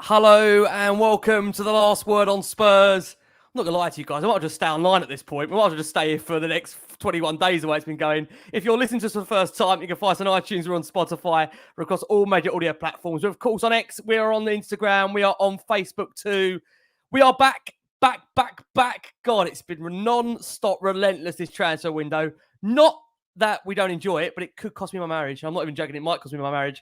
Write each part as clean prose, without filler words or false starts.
Hello and welcome to the last word on Spurs. I'm not going to lie to you guys. I might just stay online at this point. We might as well just stay here for the next 21 days the way it's been going. If you're listening to us for the first time, you can find us on iTunes. We're on Spotify. We're across all major audio platforms. We're, of course, on X. We are on the Instagram. We are on Facebook too. We are back. God, it's been non-stop relentless, this transfer window. Not that we don't enjoy it, but it could cost me my marriage. I'm not even joking. It might cost me my marriage.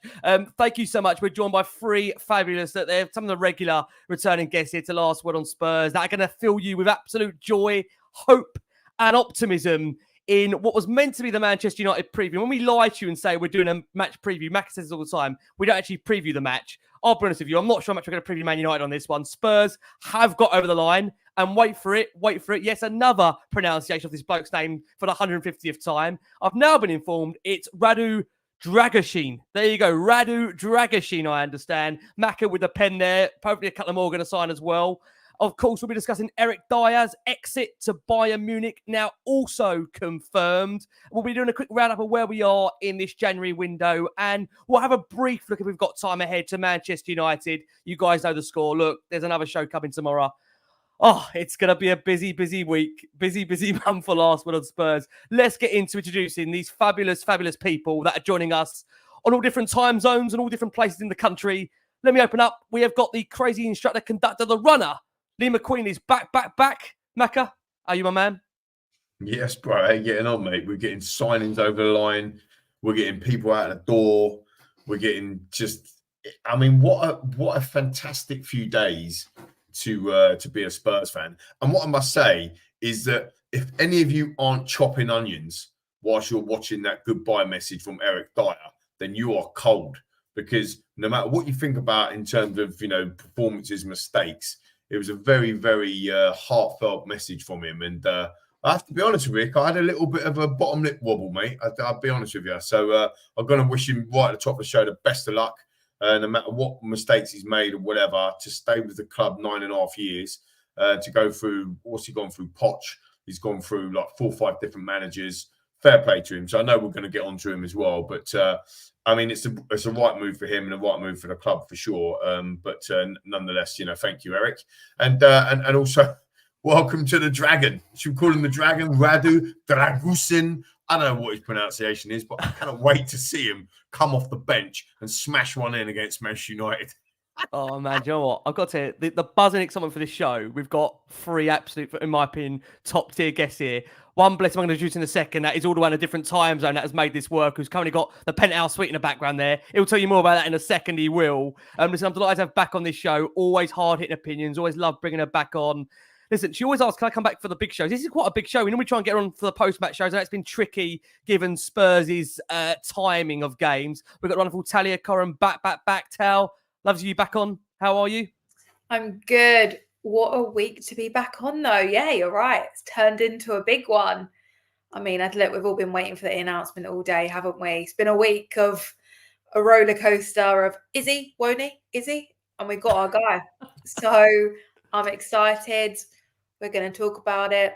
Thank you so much. We're joined by three fabulous, they're some of the regular returning guests here to Last Word on Spurs that are going to fill you with absolute joy, hope, and optimism in what was meant to be the Manchester United preview. When we lie to you and say we're doing a match preview, Mac says this all the time, we don't actually preview the match. I'll be honest with you, I'm not sure how much we're going to preview Man United on this one. Spurs have got over the line, and wait for it. Yes, another pronunciation of this bloke's name for the 150th time. I've now been informed it's Radu Dragusin. There you go, Radu Dragusin, I understand. Macca with the pen there. Hopefully a couple more going to sign as well. Of course, we'll be discussing Eric Dier's exit to Bayern Munich, now also confirmed. We'll be doing a quick roundup of where we are in this January window, and we'll have a brief look, if we've got time ahead, to Manchester United. You guys know the score. Look, there's another show coming tomorrow. Oh, it's going to be a busy week, busy month for Last Word on Spurs. Let's get into introducing these fabulous people that are joining us on all different time zones and all different places in the country. Let me open up. We have got the crazy instructor, conductor, the runner. Lee McQueen is back. Macca, are you my man? Yes, bro. How you getting on, mate? We're getting signings over the line. We're getting people out the door. We're getting what a fantastic few days to be a Spurs fan. And what I must say is that if any of you aren't chopping onions whilst you're watching that goodbye message from Eric Dier, then you are cold. Because no matter what you think about in terms of, performances, mistakes, it was a very, very heartfelt message from him. And I have to be honest with you, I had a little bit of a bottom lip wobble, mate. I'll be honest with you. So I'm going to wish him right at the top of the show the best of luck. No matter what mistakes he's made or whatever, to stay with the club 9.5 years, to go through, what's he gone through? Poch. He's gone through like 4 or 5 different managers. Fair play to him. So I know we're going to get onto him as well. But it's a right move for him and a right move for the club for sure. But nonetheless, thank you, Eric. And also, welcome to the Dragon. Should we call him the Dragon? Radu Dragusin. I don't know what his pronunciation is, but I cannot wait to see him come off the bench and smash one in against Manchester United. Oh, man, do you know what? I've got to say, the buzzing excitement for this show, we've got 3 absolute, in my opinion, top-tier guests here. One, bless him, I'm going to introduce in a second, that is all the way in a different time zone that has made this work, who's currently got the penthouse suite in the background there. He'll tell you more about that in a second, he will. Listen, I'm delighted to have back on this show. Always hard-hitting opinions, always love bringing her back on. Listen, she always asks, can I come back for the big shows? This is quite a big show. We normally try and get her on for the post-match shows. I know it's been tricky given Spurs' timing of games. We've got wonderful Talia, Coren, back. Tal, loves you back on. How are you? I'm good. What a week to be back on, though. Yeah, you're right. It's turned into a big one. I mean, look, we've all been waiting for the announcement all day, haven't we? It's been a week of a roller coaster of is he, won't he, is he? And we've got our guy. So I'm excited. We're going to talk about it.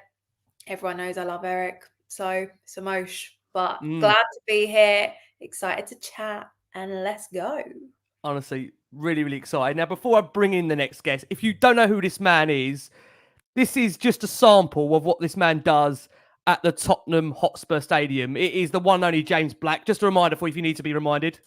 Everyone knows I love Eric. So it's emotion. But glad to be here. Excited to chat. And let's go. Honestly, really excited. Now, before I bring in the next guest, if you don't know who this man is, this is just a sample of what this man does at the Tottenham Hotspur Stadium. It is the one and only James Black. Just a reminder for you if you need to be reminded.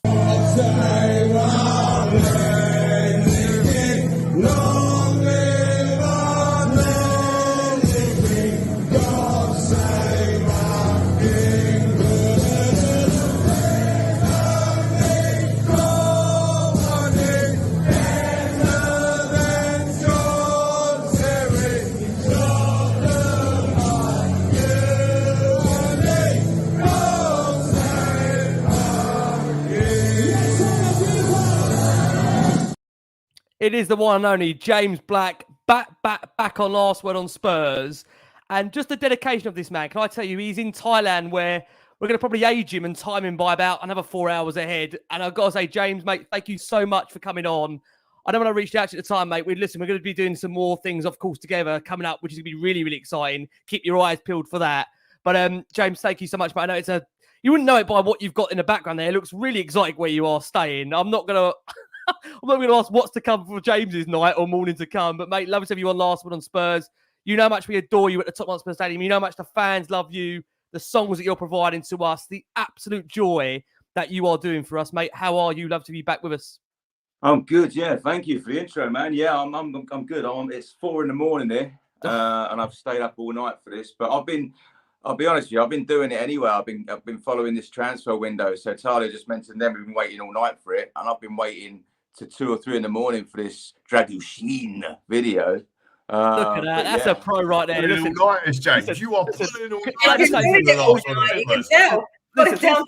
It is the one and only James Black, back on Last Word on Spurs. And just the dedication of this man, can I tell you, he's in Thailand where we're going to probably age him and time him by about another 4 hours ahead. And I've got to say, James, mate, thank you so much for coming on. I know when I reached out to you at the time, mate, we're going to be doing some more things, of course, together coming up, which is going to be really exciting. Keep your eyes peeled for that. But James, thank you so much, mate. I know you wouldn't know it by what you've got in the background there. It looks really exotic where you are staying. I'm not going to I'm not going to ask what's to come for James's night or morning to come, but mate, love to have you on Last Word on Spurs. You know how much we adore you at the Tottenham Spurs Stadium. You know how much the fans love you, the songs that you're providing to us, the absolute joy that you are doing for us, mate. How are you? Love to be back with us. I'm good, yeah. Thank you for the intro, man. Yeah, I'm good. It's 4 a.m. here, and I've stayed up all night for this. But I'll be honest with you, I've been doing it anyway. I've been following this transfer window. So Talia just mentioned them. We've been waiting all night for it, and I've been waiting to 2 or 3 in the morning for this Drăgușin video. Look at that. That's a pro right there. Listen, James, you are pulling all You can tell.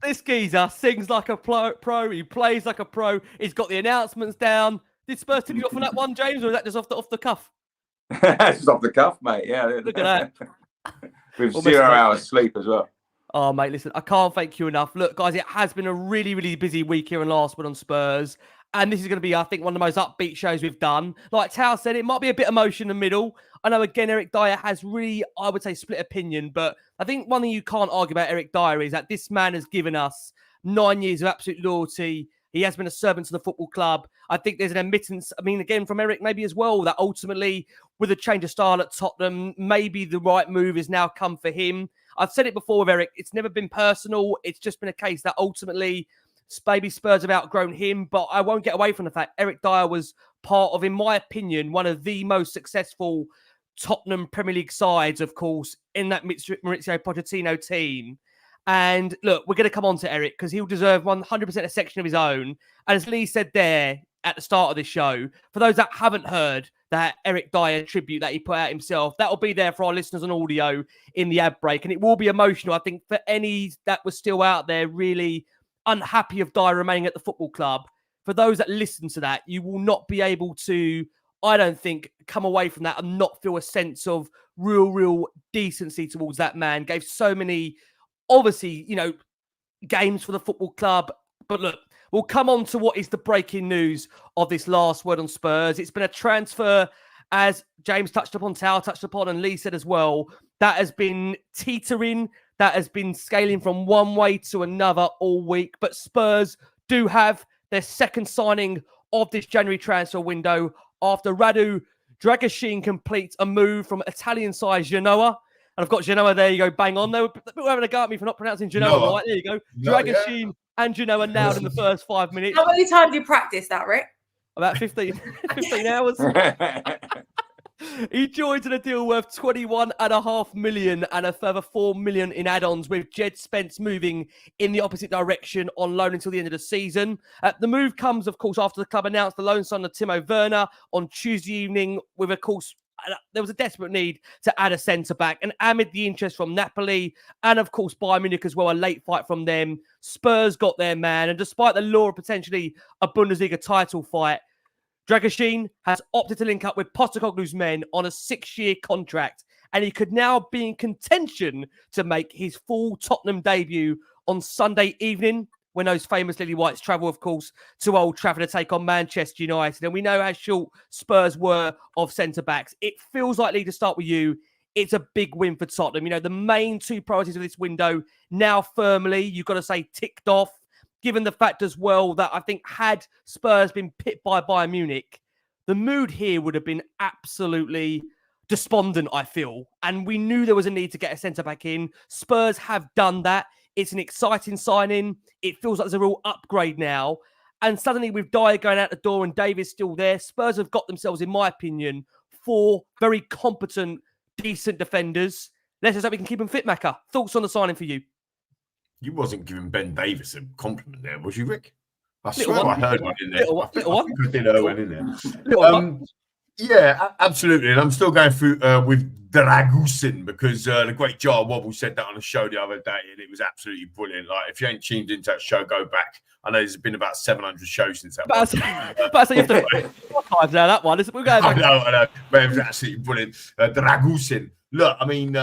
This geezer sings like a pro. He plays like a pro. He's got the announcements down. Did Spurs tip you off on that one, James, or is that just off the cuff? Just off the cuff, mate. Yeah. Look at that. With 0 hours sleep as well. Oh, mate, listen, I can't thank you enough. Look, guys, it has been a really, really busy week here in Last Word on Spurs. And this is going to be, I think, one of the most upbeat shows we've done. Like Tal said, it might be a bit emotional in the middle. I know, again, Eric Dier has really, I would say, split opinion. But I think one thing you can't argue about Eric Dier is that this man has given us 9 years of absolute loyalty. He has been a servant to the football club. I think there's an admittance, I mean, again, from Eric maybe as well, that ultimately, with a change of style at Tottenham, maybe the right move has now come for him. I've said it before with Eric. It's never been personal. It's just been a case that ultimately maybe Spurs have outgrown him, but I won't get away from the fact Eric Dier was part of, in my opinion, one of the most successful Tottenham Premier League sides, of course, in that Maurizio Pochettino team. And look, we're going to come on to Eric because he'll deserve 100% a section of his own. And as Lee said there at the start of this show, for those that haven't heard that Eric Dier tribute that he put out himself, that will be there for our listeners on audio in the ad break. And it will be emotional, I think, for any that was still out there really unhappy of Dier remaining at the football club. For those that listen to that, you will not be able to, I don't think, come away from that and not feel a sense of real decency towards that man. Gave so many, obviously, games for the football club. But look, we'll come on to what is the breaking news of this Last Word on Spurs. It's been a transfer, as James touched upon, Tal touched upon, and Lee said as well, that has been teetering, that has been scaling from one way to another all week. But Spurs do have their second signing of this January transfer window after Radu Dragusin completes a move from Italian side Genoa. And I've got Genoa there. You go, bang on. They were having a go at me for not pronouncing Genoa right. There you go. Dragusin and Genoa nailed in the first 5 minutes. How many times do you practice that, Rick? About 15 hours. He joins in a deal worth 21.5 million and a further 4 million in add-ons, with Djed Spence moving in the opposite direction on loan until the end of the season. The move comes, of course, after the club announced the loan sign of Timo Werner on Tuesday evening, with, of course, there was a desperate need to add a centre-back. And amid the interest from Napoli and, of course, Bayern Munich as well, a late fight from them, Spurs got their man. And despite the lure of potentially a Bundesliga title fight, Drăgușin has opted to link up with Postecoglou's men on a 6-year contract, and he could now be in contention to make his full Tottenham debut on Sunday evening, when those famous Lily Whites travel, of course, to Old Trafford to take on Manchester United. And we know how short Spurs were of centre-backs. It feels like, Lee, to start with you, it's a big win for Tottenham. The main two priorities of this window now firmly, you've got to say, ticked off. Given the fact as well that I think had Spurs been pipped by Bayern Munich, the mood here would have been absolutely despondent, I feel. And we knew there was a need to get a centre-back in. Spurs have done that. It's an exciting signing. It feels like there's a real upgrade now. And suddenly with Dier going out the door and Davies still there, Spurs have got themselves, in my opinion, 4 very competent, decent defenders. Let's just hope we can keep them fit, Macca. Thoughts on the signing for you? You wasn't giving Ben Davies a compliment there, was you, Rick? I swear I heard one in there. I think I did hear one in there. Yeah, absolutely. And I'm still going through with Dragusin because the great Jar Wobble said that on a show the other day, and it was absolutely brilliant. Like, if you ain't tuned into that show, go back. I know there's been about 700 shows since that. But you have to archive now, that one. We're going back. I know. But it was absolutely brilliant. Dragusin. Look, I mean,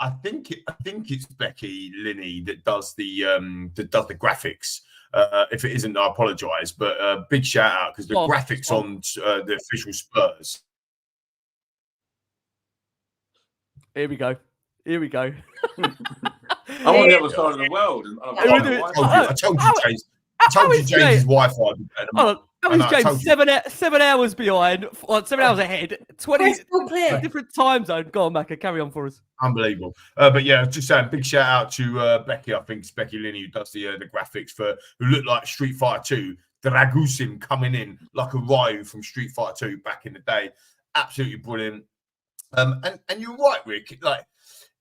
I think it's Becky Linney that does the graphics. If it isn't, I apologise. But big shout out because the graphics on the official Spurs. Here we go. I'm on the other side of the world. I told you, James. told you James's Wi-Fi would be better. Hold on. How is I James 7 hours behind, 7 hours ahead, 20 Crystal clear. different time zone? Go on, Macca, carry on for us. Unbelievable. But yeah, just saying, big shout out to Becky. I think it's Becky Linney who does the graphics who look like Street Fighter 2. Dragusin coming in like a Ryu from Street Fighter 2 back in the day. Absolutely brilliant. And you're right, Rick. Like,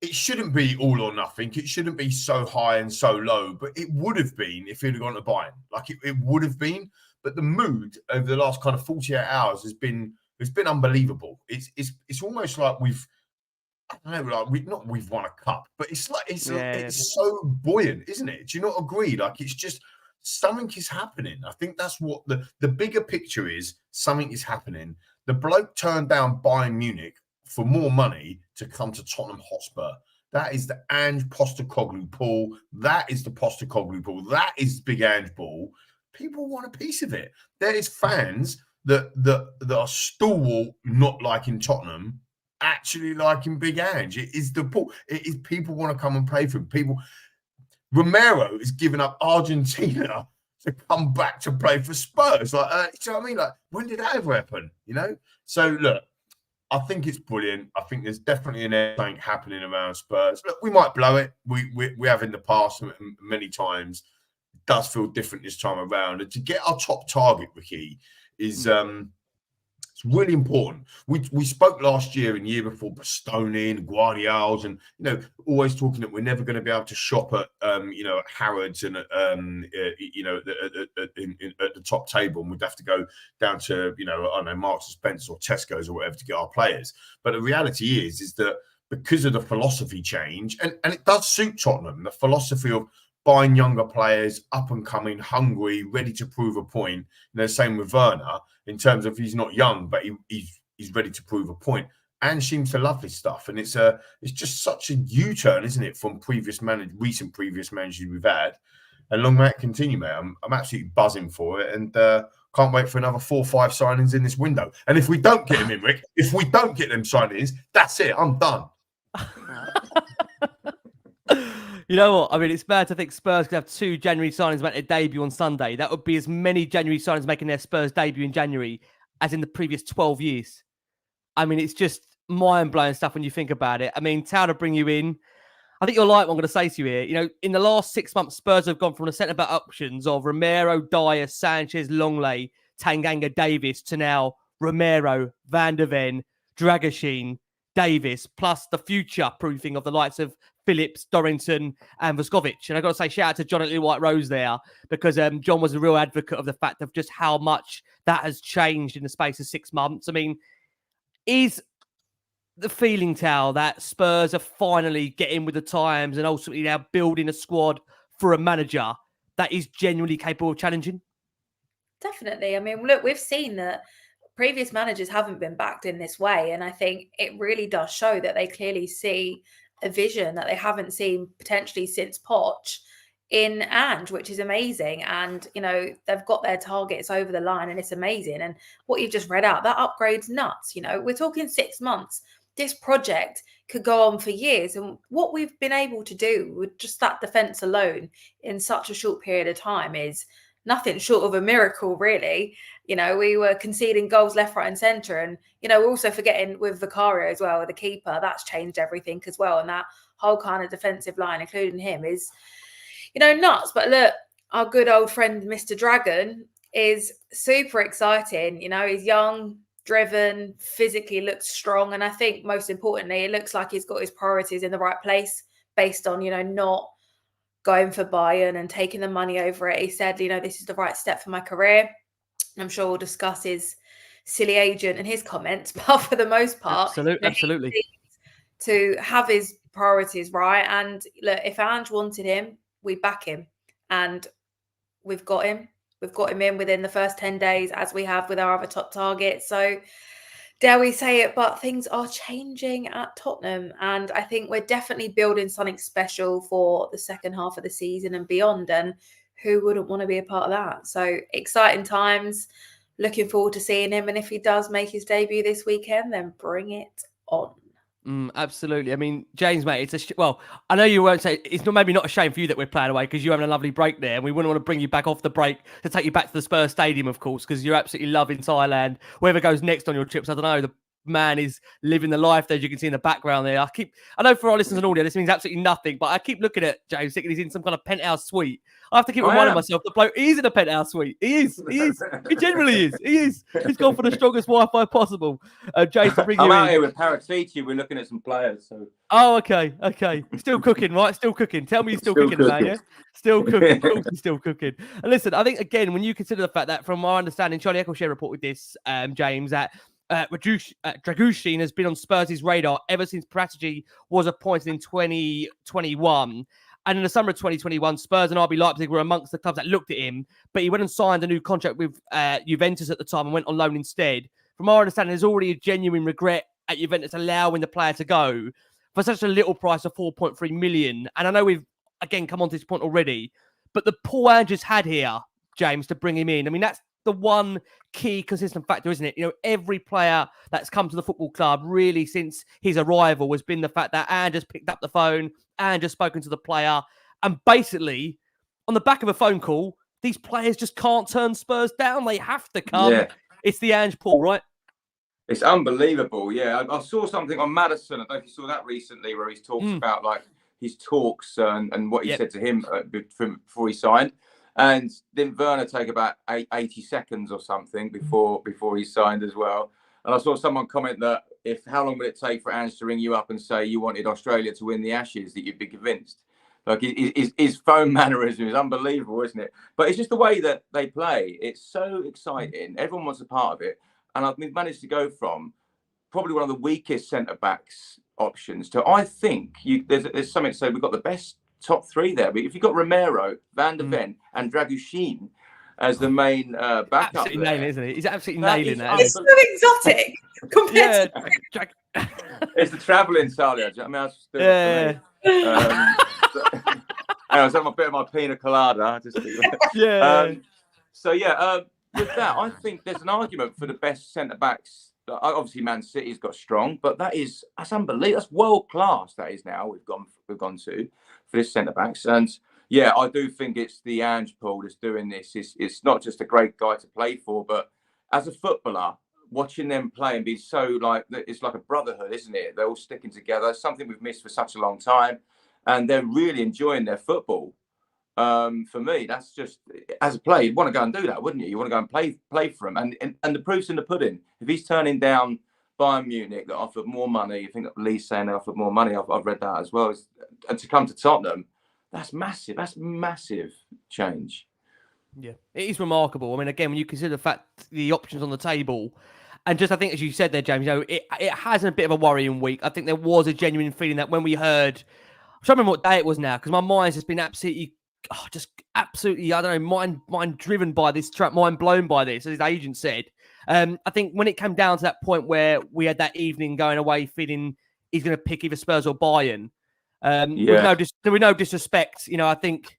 it shouldn't be all or nothing. It shouldn't be so high and so low, but it would have been if he'd have gone to Bayern. Like it would have been. But the mood over the last kind of 48 hours has been unbelievable. It's almost like we've won a cup, but it's so buoyant, isn't it? Do you not agree? Like it's just something is happening. I think that's what the bigger picture is. Something is happening. The bloke turned down Bayern Munich for more money to come to Tottenham Hotspur. That is the Ange Postecoglou ball. That is the Postecoglou ball. That is Big Ange ball. People want a piece of it. There is fans that are stalwart, not liking Tottenham, actually liking Big Ange. It is the ball. It is people want to come and play for him. Romero is giving up Argentina to come back to play for Spurs. Like, you know what I mean? Like, when did that ever happen? You know? So look, I think it's brilliant. I think there's definitely something happening around Spurs. Look, we might blow it. We have in the past many times. It does feel different this time around. And to get our top target, Ricky, is it's really important. We spoke last year and year before Bastoni and Guardiola's, and always talking that we're never going to be able to shop at at Harrods and at the top table, and we'd have to go down to I don't know, Marks and Spencer or Tesco's or whatever to get our players. But the reality is that because of the philosophy change, and it does suit Tottenham, the philosophy of buying younger players, up and coming, hungry, ready to prove a point. Same with Werner in terms of he's not young, but he's ready to prove a point. And seems to love this stuff, and it's just such a U-turn, isn't it, from recent previous managers we've had. And long may it continue, mate. I'm absolutely buzzing for it, and can't wait for another 4 or 5 signings in this window. And if we don't get them in, Rick, if we don't get them signings, that's it. I'm done. You know what? I mean, it's bad to think Spurs could have 2 January signings make their debut on Sunday. That would be as many January signings making their Spurs debut in January as in the previous 12 years. I mean, it's just mind-blowing stuff when you think about it. I mean, Talia, to bring you in, I think you're right what I'm going to say to you here. In the last 6 months, Spurs have gone from the centre-back options of Romero, Dier, Sanchez, Longley, Tanganga, Davis to now Romero, Van der Ven, Drăgușin, Davis, plus the future proofing of the likes of Phillips, Dorrington and Vuskovic. And I've got to say shout out to John at Little White Rose there, because John was a real advocate of the fact of just how much that has changed in the space of 6 months. I mean, is the feeling, Tal, that Spurs are finally getting with the times and ultimately now building a squad for a manager that is genuinely capable of challenging? Definitely. I mean, look, we've seen that previous managers haven't been backed in this way. And I think it really does show that they clearly see a vision that they haven't seen potentially since Poch in Ange, which is amazing. And, they've got their targets over the line and it's amazing. And what you've just read out, that upgrade's nuts. We're talking 6 months. This project could go on for years. And what we've been able to do with just that defence alone in such a short period of time is nothing short of a miracle, really. We were conceding goals left, right and centre. And, we're also forgetting with Vicario as well, the keeper, that's changed everything as well. And that whole kind of defensive line, including him, is, nuts. But look, our good old friend, Mr. Dragon, is super exciting. He's young, driven, physically looks strong. And I think most importantly, it looks like he's got his priorities in the right place based on, not going for Bayern and taking the money over it. He said, this is the right step for my career. I'm sure we'll discuss his silly agent and his comments, but for the most part, absolutely. To have his priorities right. And look, if Ange wanted him, we back him, and we've got him. We've got him in within the first 10 days, as we have with our other top targets. So dare we say it, but things are changing at Tottenham. And I think we're definitely building something special for the second half of the season and beyond. And who wouldn't want to be a part of that? So exciting times. Looking forward to seeing him. And if he does make his debut this weekend, then bring it on. Absolutely. I mean, James, mate, it's well, I know you won't say it's maybe not a shame for you that we're playing away because you're having a lovely break there, and we wouldn't want to bring you back off the break to take you back to the Spurs Stadium, of course, because you're absolutely loving Thailand. Whoever goes next on your trips, I don't know. The man is living the life there, as you can see in the background there. I know for our listeners and audio, this means absolutely nothing, but I keep looking at James thinking he's in some kind of penthouse suite. I have to keep reminding myself the bloke is in a penthouse suite. He is. He generally is. He's gone for the strongest Wi-Fi possible. James, to bring you I'm in. out here with Paratici. We're looking at some players. So. Oh, okay. Still cooking, right? Still cooking. Tell me you're still cooking, man, yeah? Still cooking. Of course he's still cooking. And listen, I think, again, when you consider the fact that, from my understanding, Charlie Eccleshare reported this, James, that Drăgușin has been on Spurs' radar ever since Paratici was appointed in 2021. And in the summer of 2021, Spurs and RB Leipzig were amongst the clubs that looked at him, but he went and signed a new contract with Juventus at the time and went on loan instead. From our understanding, there's already a genuine regret at Juventus allowing the player to go for such a little price of 4.3 million. And I know we've, again, come on to this point already, but the Paul Andrews had here, James, to bring him in. I mean, that's the one key consistent factor, isn't it? You know, every player that's come to the football club really since his arrival has been the fact that Andrews picked up the phone and just spoken to the player. And basically, on the back of a phone call, these players just can't turn Spurs down. They have to come. Yeah. It's the Ange Paul, right? It's unbelievable. Yeah, I saw something on Madison. I don't know if you saw that recently, where he's talked about like his talks and what he said to him before he signed. And didn't Werner take about 80 seconds or something before he signed as well? And I saw someone comment that how long would it take for Ange to ring you up and say you wanted Australia to win the Ashes, that you'd be convinced? Like his phone mannerism is unbelievable, isn't it? But it's just the way that they play. It's so exciting. Everyone wants a part of it. And I've managed to go from probably one of the weakest centre-backs options to, I think, there's something to say we've got the best top three there. But if you've got Romero, Van der Ven and Drăgușin as the main backup, absolutely nailing, isn't he? He's absolutely nailing that. It's so exotic compared to it's the travelling, Talia. I mean, I was just doing it for me. I was having a bit of my pina colada. With that, I think there's an argument for the best centre backs. Obviously, Man City's got strong, but that's unbelievable. That's world class. That is now we've gone to for this centre backs. And yeah, I do think it's the Ange Paul that's doing this. It's not just a great guy to play for, but as a footballer, watching them play and be so it's like a brotherhood, isn't it? They're all sticking together. Something we've missed for such a long time, and they're really enjoying their football. For me, that's just, as a player, you'd want to go and do that, wouldn't you? You want to go and play for him. And the proof's in the pudding. If he's turning down Bayern Munich that offered more money, I think that Lee's saying they offered more money. I've read that as well. And to come to Tottenham, that's massive. That's massive change. Yeah, it is remarkable. I mean, again, when you consider the fact the options on the table, and just I think, as you said there, James, it has a bit of a worrying week. I think there was a genuine feeling that when we heard, I'm trying to remember what day it was now, because my mind's just been absolutely, I don't know, mind driven by this trap, mind blown by this, as his agent said. I think when it came down to that point where we had that evening going away feeling he's going to pick either Spurs or Bayern, with no disrespect, I think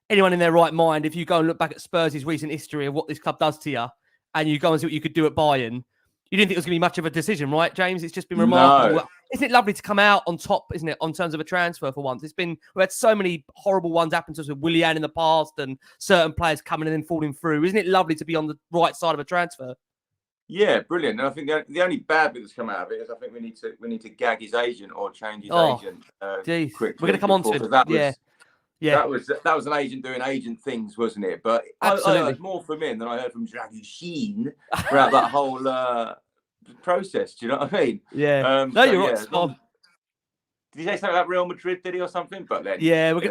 anyone in their right mind, if you go and look back at Spurs' recent history of what this club does to you, and you go and see what you could do at Bayern, you didn't think it was going to be much of a decision, right, James? It's just been remarkable. No. Isn't it lovely to come out on top, isn't it, on terms of a transfer for once? We've had so many horrible ones happen to us with Willian in the past and certain players coming in and falling through. Isn't it lovely to be on the right side of a transfer? Yeah, brilliant. And I think the only bad bit that's come out of it is I think we need to gag his agent or change his agent. Quickly. We're going to come on to it. That was an agent doing agent things, wasn't it? But I heard more from him than I heard from Drăgușin throughout that whole process. Do you know what I mean? Yeah. You're right. Did he say something about Real Madrid? Did he or something? But then,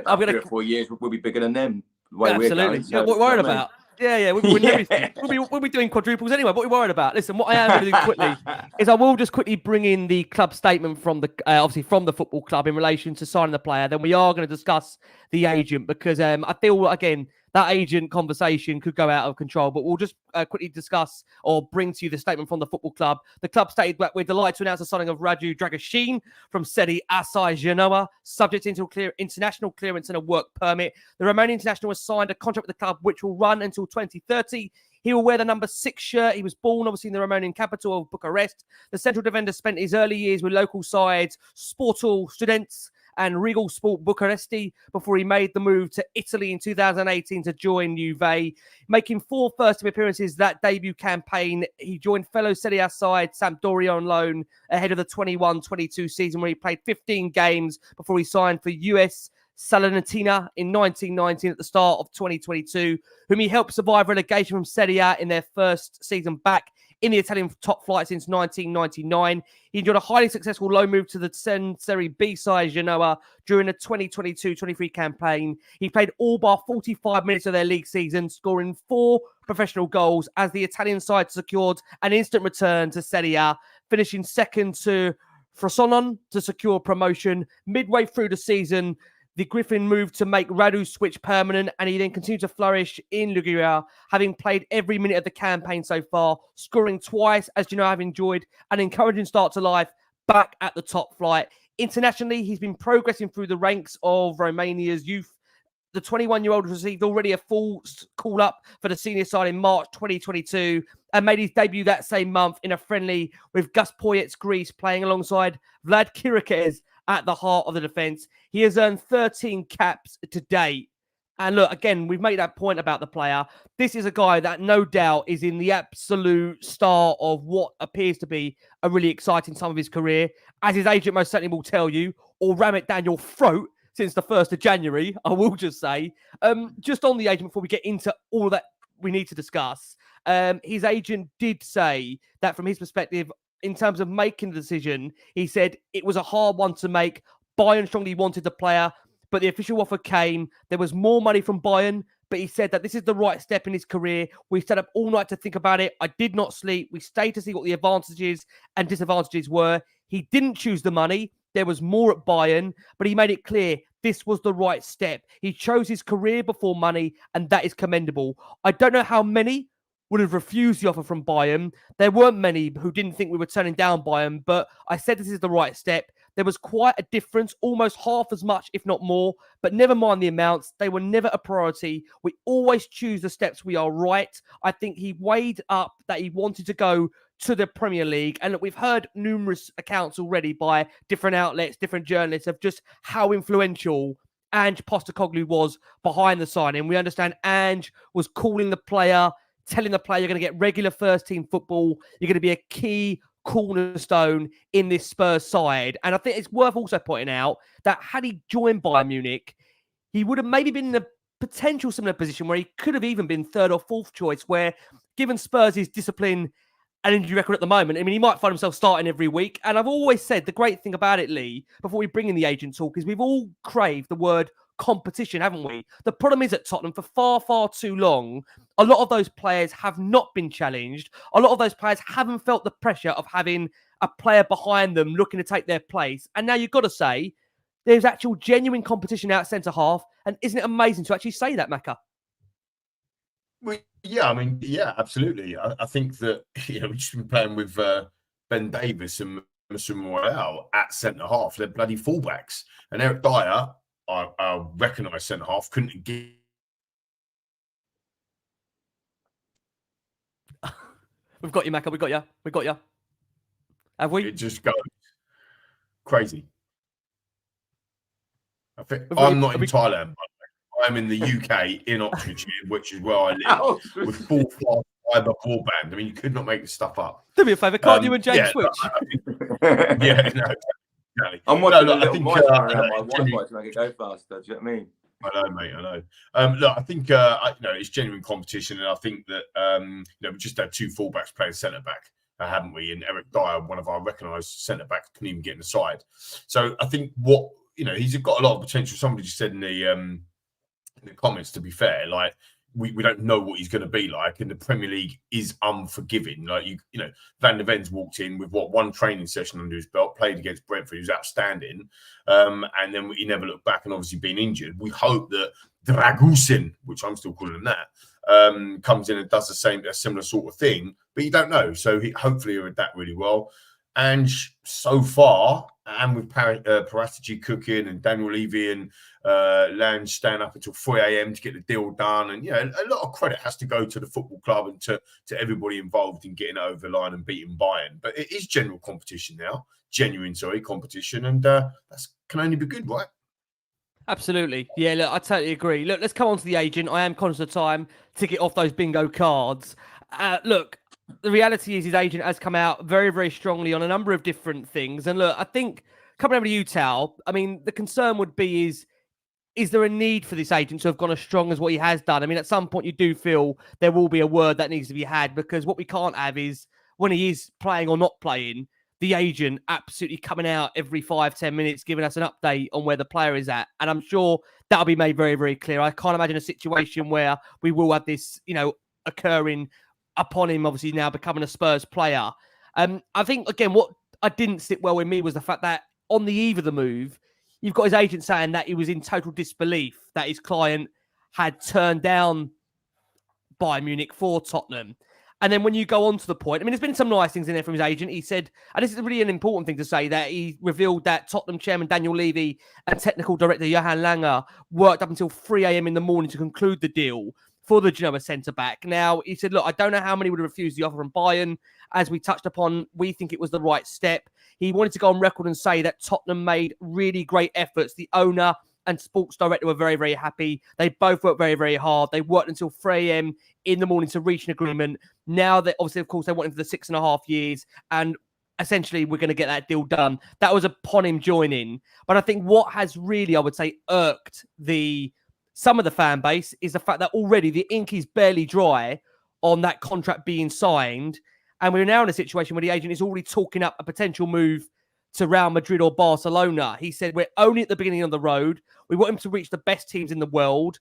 I'm going to 3 or 4 years we'll be bigger than them. The way absolutely. We're going, so, what we're worried about. Yeah. We'll be doing quadruples anyway. What we're worried about. Listen, what I am going to do quickly is I will just quickly bring in the club statement from the obviously from the football club in relation to signing the player. Then we are going to discuss the agent because I feel again that agent conversation could go out of control. But we'll just quickly discuss or bring to you the statement from the football club. The club stated that we're delighted to announce the signing of Radu Dragusin from Serie A Genoa, subject to international clearance and a work permit. The Romanian international has signed a contract with the club which will run until 2030. He will wear the number 6 shirt. He was born, obviously, in the Romanian capital of Bucharest. The central defender spent his early years with local sides Sportul Students and Regal Sport Bucuresti before he made the move to Italy in 2018 to join Juve. Making 4 first-team appearances that debut campaign, he joined fellow Serie A side Sampdoria on loan ahead of the 21-22 season, where he played 15 games before he signed for US Salernitana in 1919 at the start of 2022, whom he helped survive relegation from Serie A in their first season back in the Italian top flight since 1999. He enjoyed a highly successful loan move to the Serie B side Genoa during the 2022-23 campaign. He played all bar 45 minutes of their league season, scoring 4 professional goals as the Italian side secured an instant return to Serie A, finishing second to Frosinone to secure promotion. Midway through the season, the Griffin moved to make Radu switch permanent, and he then continued to flourish in Liguria, having played every minute of the campaign so far, scoring twice, as you know, I've enjoyed an encouraging start to life back at the top flight. Internationally, he's been progressing through the ranks of Romania's youth. The 21-year-old received already a full call-up for the senior side in March 2022 and made his debut that same month in a friendly with Gus Poyet's Greece, playing alongside Vlad Chiriches at the heart of the defence. He has earned 13 caps to date. And look, again, we've made that point about the player. This is a guy that no doubt is in the absolute start of what appears to be a really exciting time of his career, as his agent most certainly will tell you, or ram it down your throat since the 1st of January, I will just say. Just on the agent, before we get into all of that we need to discuss, his agent did say that from his perspective, in terms of making the decision, he said it was a hard one to make. Bayern strongly wanted the player, but the official offer came. There was more money from Bayern, but he said that this is the right step in his career. We stayed up all night to think about it. I did not sleep. We stayed to see what the advantages and disadvantages were. He didn't choose the money. There was more at Bayern, but he made it clear this was the right step. He chose his career before money, and that is commendable. I don't know how many would have refused the offer from Bayern. There weren't many who didn't think we were turning down Bayern, but I said this is the right step. There was quite a difference, almost half as much, if not more, but never mind the amounts. They were never a priority. We always choose the steps we are right. I think he weighed up that he wanted to go to the Premier League. And look, we've heard numerous accounts already by different outlets, different journalists of just how influential Ange Postecoglou was behind the signing. We understand Ange was calling the player, telling the player you're going to get regular first-team football. You're going to be a key cornerstone in this Spurs side. And I think it's worth also pointing out that had he joined Bayern Munich, he would have maybe been in a potential similar position where he could have even been 3rd or 4th choice, where given Spurs' discipline and injury record at the moment, I mean, he might find himself starting every week. And I've always said the great thing about it, Lee, before we bring in the agent talk, is we've all craved the word competition, haven't we? The problem is at Tottenham, for far, far too long, a lot of those players have not been challenged. A lot of those players haven't felt the pressure of having a player behind them looking to take their place. And now you've got to say there's actual genuine competition out centre-half. And isn't it amazing to actually say that, Macca? Well, yeah, I mean, yeah, absolutely. I think that, we've just been playing with Ben Davis and Emerson Royale at centre-half. They're bloody fullbacks. And Eric Dier, I recognise centre-half, couldn't get... We've got you, Macca. We've got you. We've got you. Have we? It just goes crazy. I think I'm not in Thailand, but I'm in the UK, in Oxfordshire, which is where I live, with full fibre broadband. I mean, you could not make this stuff up. Do me a favour, can't you and James switch? Yeah, no, exactly. I'm watching I a little think, mic around my Wi-Fi to make it go faster. Do you know what I mean? I know, mate. I know. Look, I think it's genuine competition, and I think that we just had 2 fullbacks playing centre back, haven't we? And Eric Dier, one of our recognised centre backs, couldn't even get in the side. So I think he's got a lot of potential. Somebody just said in the comments, to be fair, like we don't know what he's going to be like, and the Premier League is unforgiving. Like Van der Ven's walked in with one training session under his belt, played against Brentford, he was outstanding, and then he never looked back, and obviously been injured. We hope that Dragusin, which I'm still calling him that, comes in and does a similar sort of thing, but you don't know. So hopefully he'll adapt really well. And so far, and with Paratici cooking and Daniel Levy and Lange staying up until 3 a.m. to get the deal done. And, a lot of credit has to go to the football club and to everybody involved in getting it over the line and beating Bayern. But it is genuine competition now, competition. And that can only be good, right? Absolutely. Yeah, look, I totally agree. Look, let's come on to the agent. I am conscious of time to get off those bingo cards. Look, the reality is his agent has come out very, very strongly on a number of different things. And look, I think coming over to you, Tal, I mean, the concern would be is there a need for this agent to have gone as strong as what he has done? I mean, at some point you do feel there will be a word that needs to be had, because what we can't have is when he is playing or not playing, the agent absolutely coming out every 5-10 minutes, giving us an update on where the player is at. And I'm sure that'll be made very, very clear. I can't imagine a situation where we will have this, occurring upon him, obviously now becoming a Spurs player. I think, again, what I didn't sit well with me was the fact that on the eve of the move, you've got his agent saying that he was in total disbelief that his client had turned down Bayern Munich for Tottenham. And then when you go on to the point, I mean, there's been some nice things in there from his agent. He said, and this is really an important thing to say, that he revealed that Tottenham chairman Daniel Levy and technical director Johan Lange worked up until 3 a.m. in the morning to conclude the deal for the Genoa centre-back. Now, he said, look, I don't know how many would have refused the offer from Bayern. As we touched upon, we think it was the right step. He wanted to go on record and say that Tottenham made really great efforts. The owner and sports director were very, very happy. They both worked very, very hard. They worked until 3 a.m. in the morning to reach an agreement. Now that, obviously, of course, they went into the 6.5 years, and essentially we're going to get that deal done. That was upon him joining. But I think what has really, I would say, irked some of the fan base is the fact that already the ink is barely dry on that contract being signed. And we're now in a situation where the agent is already talking up a potential move to Real Madrid or Barcelona. He said, we're only at the beginning of the road. We want him to reach the best teams in the world.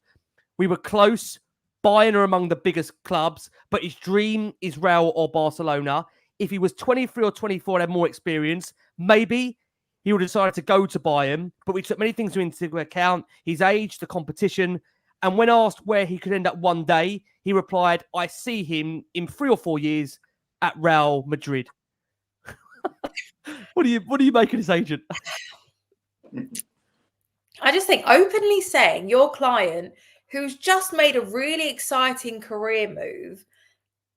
We were close. Bayern are among the biggest clubs, but his dream is Real or Barcelona. If he was 23 or 24 and had more experience, maybe he would have decided to go to Bayern, but we took many things into account, his age, the competition. And when asked where he could end up one day, he replied, I see him in 3 or 4 years at Real Madrid. What do you make of this agent? I just think openly saying your client who's just made a really exciting career move